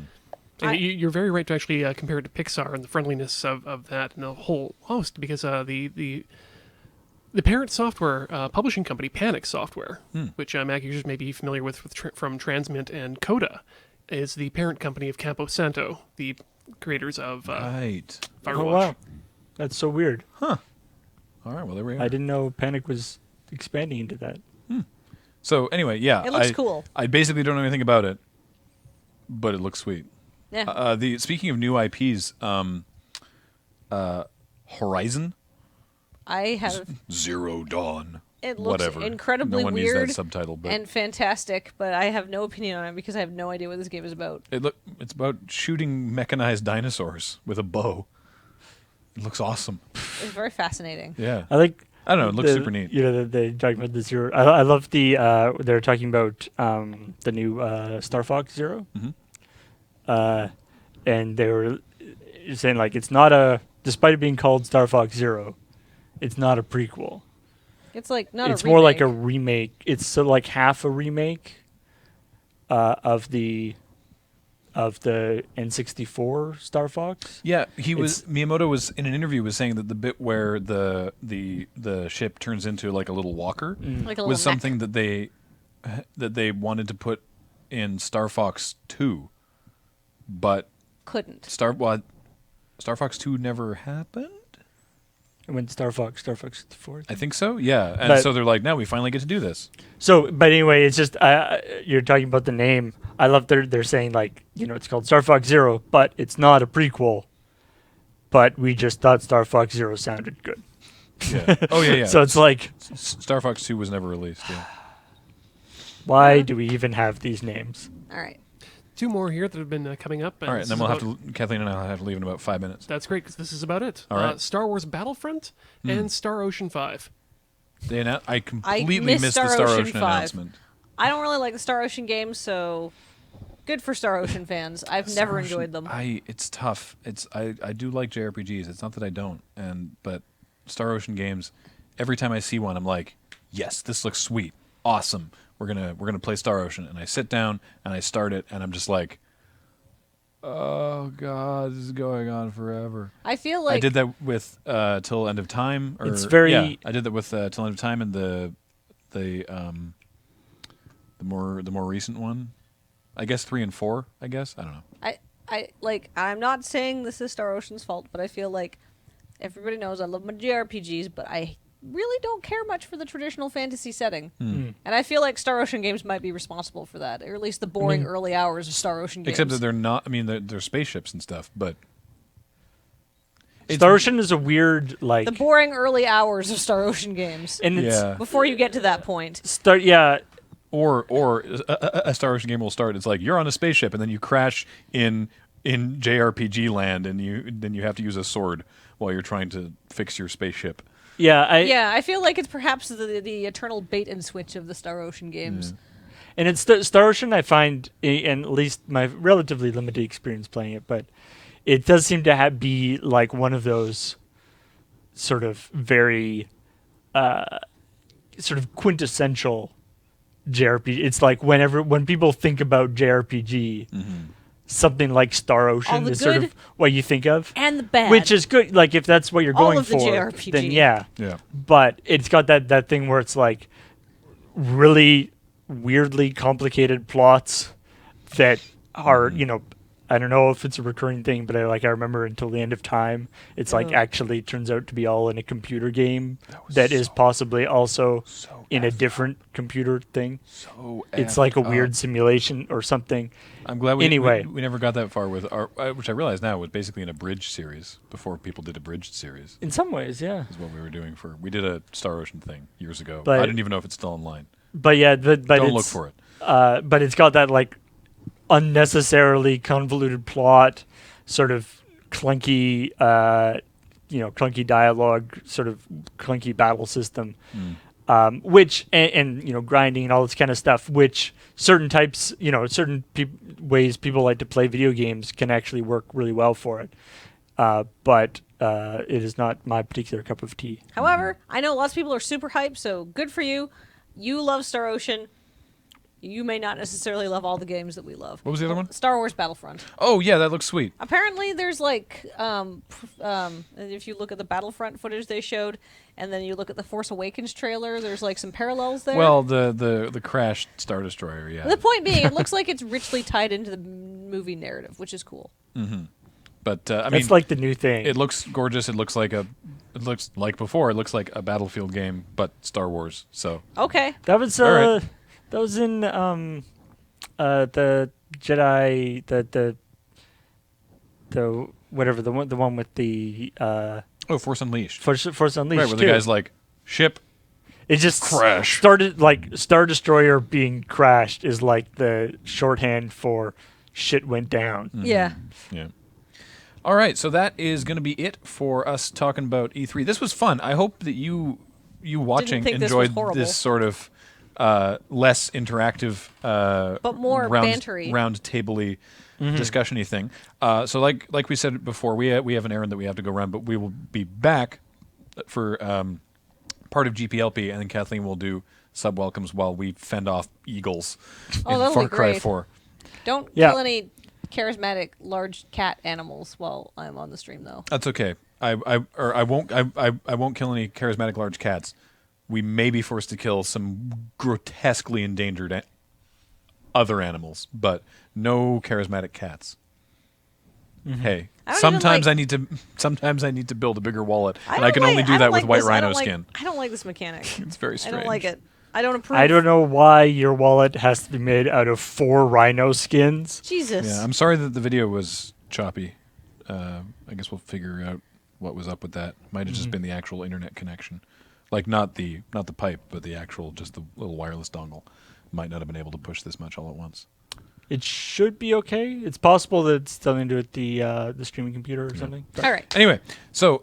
And you're very right to actually compare it to Pixar and the friendliness of that and the whole host, because the The parent software publishing company, Panic Software, which Mac users may be familiar with from Transmit and Coda, is the parent company of Campo Santo, the creators of Right. Firewatch. Oh, wow. That's so weird. All right. Well, there we are. I didn't know Panic was expanding into that. So anyway, yeah, It looks cool. I basically don't know anything about it, but it looks sweet. Yeah. Speaking of new IPs, Horizon I have. Zero Dawn. It looks Whatever. incredibly no one weird needs that subtitle, but and fantastic, but I have no opinion on it because I have no idea what this game is about. it's about shooting mechanized dinosaurs with a bow. It looks awesome. It's very fascinating. Yeah. I don't know. It looks super neat. You know, they talking about the Zero. I love the they're talking about the new Star Fox Zero. Mhm. And they were saying like it's not despite it being called Star Fox Zero, it's not a prequel. It's like not It's a more like a remake. remake. It's sort of like half a remake of the N64 Star Fox. Yeah, Miyamoto was in an interview was saying that the bit where the ship turns into like a little walker Like a was little something that they wanted to put in Star Fox 2, but couldn't. Star Fox 2 never happened. When Star Fox 4. I think so. Yeah, and But- so they're like, now we finally get to do this. So, but anyway, it's just you're talking about the name. I love they're saying like it's called Star Fox Zero, but it's not a prequel. But we just thought Star Fox Zero sounded good. Yeah. Oh yeah. So it's like, Star Fox 2 was never released. Yeah. why do we even have these names? All right. 2 more here that have been coming up. All right, and then we'll have to. Kathleen and I will have to leave in about 5 minutes. That's great, because this is about it. All right. Star Wars Battlefront and Star Ocean 5. I completely missed missed the Star Star Ocean Ocean 5. announcement. I don't really like the Star Ocean games, so good for Star Ocean fans. I've never enjoyed them. It's tough. I do like JRPGs. It's not that I don't. But Star Ocean games, every time I see one, I'm like, yes, this looks sweet, awesome. We're gonna play Star Ocean, and I sit down and I start it, and I'm just like, oh god, this is going on forever. I feel like I did that with Till End of Time. It's very- Yeah, I did that with Till End of Time and the more recent one. I guess 3 and 4. I guess I don't know. I'm not saying this is Star Ocean's fault, but I feel like everybody knows I love my JRPGs, but I really don't care much for the traditional fantasy setting. And I feel like Star Ocean games might be responsible for that, or at least the boring early hours of Star Ocean games. Except that they're not. I mean, they're spaceships and stuff, but Star Ocean is a weird like the boring early hours of Star Ocean games and it's yeah. before you get to that point. Or a Star Ocean game will start. It's like you're on a spaceship and then you crash in JRPG land, and you have to use a sword while you're trying to fix your spaceship. I feel like it's perhaps the eternal bait and switch of the Star Ocean games. And it's Star Ocean, I find, and at least my relatively limited experience playing it, but it does seem to be like one of those sort of very sort of quintessential JRPG. It's like when people think about JRPG, something like Star All Ocean the is sort good of what you think of. And the bad. Which is good. Like, if that's what you're All going of the for, JRPG. then yeah. Yeah. But it's got that thing where it's like really weirdly complicated plots that are, I don't know if it's a recurring thing, but I remember Until the End of Time. It's like actually turns out to be all in a computer game that is possibly also in a different computer thing. It's like a weird simulation or something. I'm glad we never got that far with our, which I realize now was basically an abridged series before people did abridged series. In some ways, yeah. Is what we were doing we did a Star Ocean thing years ago. But- I didn't even know if it's still online. But yeah, but Don't look for it. But it's got that like unnecessarily convoluted plot, sort of clunky, clunky dialogue, sort of clunky battle system, which and grinding and all this kind of stuff. Which certain types, certain ways people like to play video games can actually work really well for it. But it is not my particular cup of tea. However, I know lots of people are super hyped, so good for you. You love Star Ocean. You may not necessarily love all the games that we love. What was the other one? Star Wars Battlefront. Oh yeah, that looks sweet. Apparently, there's like, if you look at the Battlefront footage they showed, and then you look at the Force Awakens trailer, there's like some parallels there. Well, the crashed Star Destroyer, yeah. The point being, it looks like it's richly tied into the movie narrative, which is cool. But I mean, That's like the new thing. it looks gorgeous. It looks like before. It looks like a Battlefield game, but Star Wars. So Okay. That was All right. that was in the Jedi the whatever the one with the Force Unleashed. Force Unleashed. Right, where the too. guy's like, ship. It just Crash. started like Star Destroyer being crashed is like the shorthand for shit went down. Yeah. Yeah. All right, so that is going to be it for us talking about E3. This was fun. I hope that you watching think this was enjoyed horrible. this sort of less interactive, But more bantery. round table-y discussion-y thing. So like we said before, we have an errand that we have to go run, but we will be back for part of GPLP, and then Kathleen will do sub-welcomes while we fend off eagles Oh, in that'll Far be Cry great. 4. Don't Yeah. kill any charismatic large cat animals while I'm on the stream, though. That's okay. I won't kill any charismatic large cats. We may be forced to kill some grotesquely endangered other animals, but no charismatic cats. Hey, I don't sometimes even sometimes I need to build a bigger wallet, and I don't can like- only do I that don't with like white this- rhino skin. I don't like this mechanic. It's very I strange. don't like it. I don't approve. I don't know why your wallet has to be made out of 4 rhino skins. Jesus. Yeah, I'm sorry that the video was choppy. I guess we'll figure out what was up with that. Might have just been the actual internet connection, like not the pipe, but the actual just the little wireless dongle. Might not have been able to push this much all at once. It should be okay. It's possible that it's something to do with the streaming computer or something. All right. Anyway, so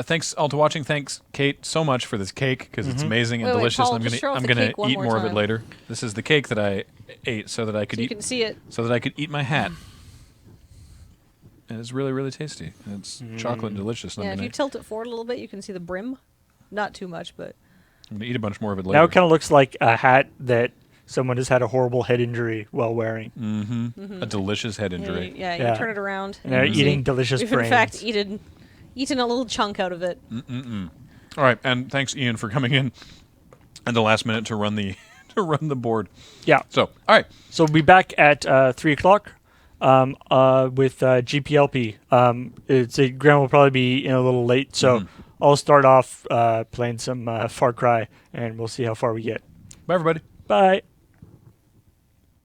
thanks all to watching. Thanks, Kate, so much for this cake because it's amazing and Wait, delicious. Paul, and just show off I'm the gonna cake one eat more more of it time. later. This is the cake that I ate so that I could So you eat can see it. so that I could eat my hat. And it's really, really tasty. And it's chocolate and delicious. And Yeah, I'm if gonna you tilt it forward a little bit, you can see the brim. Not too much, but eat a bunch more of it later. Now it kind of looks like a hat that someone has had a horrible head injury while wearing. A delicious head injury. you Yeah. turn it around. And they're you eating see delicious We've brains. in fact eaten a little chunk out of it. All right, and thanks, Ian, for coming in at the last minute to run the board. Yeah. So, all right. So we'll be back at 3 o'clock with GPLP. Graham will probably be in a little late, so I'll start off playing some Far Cry, and we'll see how far we get. Bye, everybody. Bye.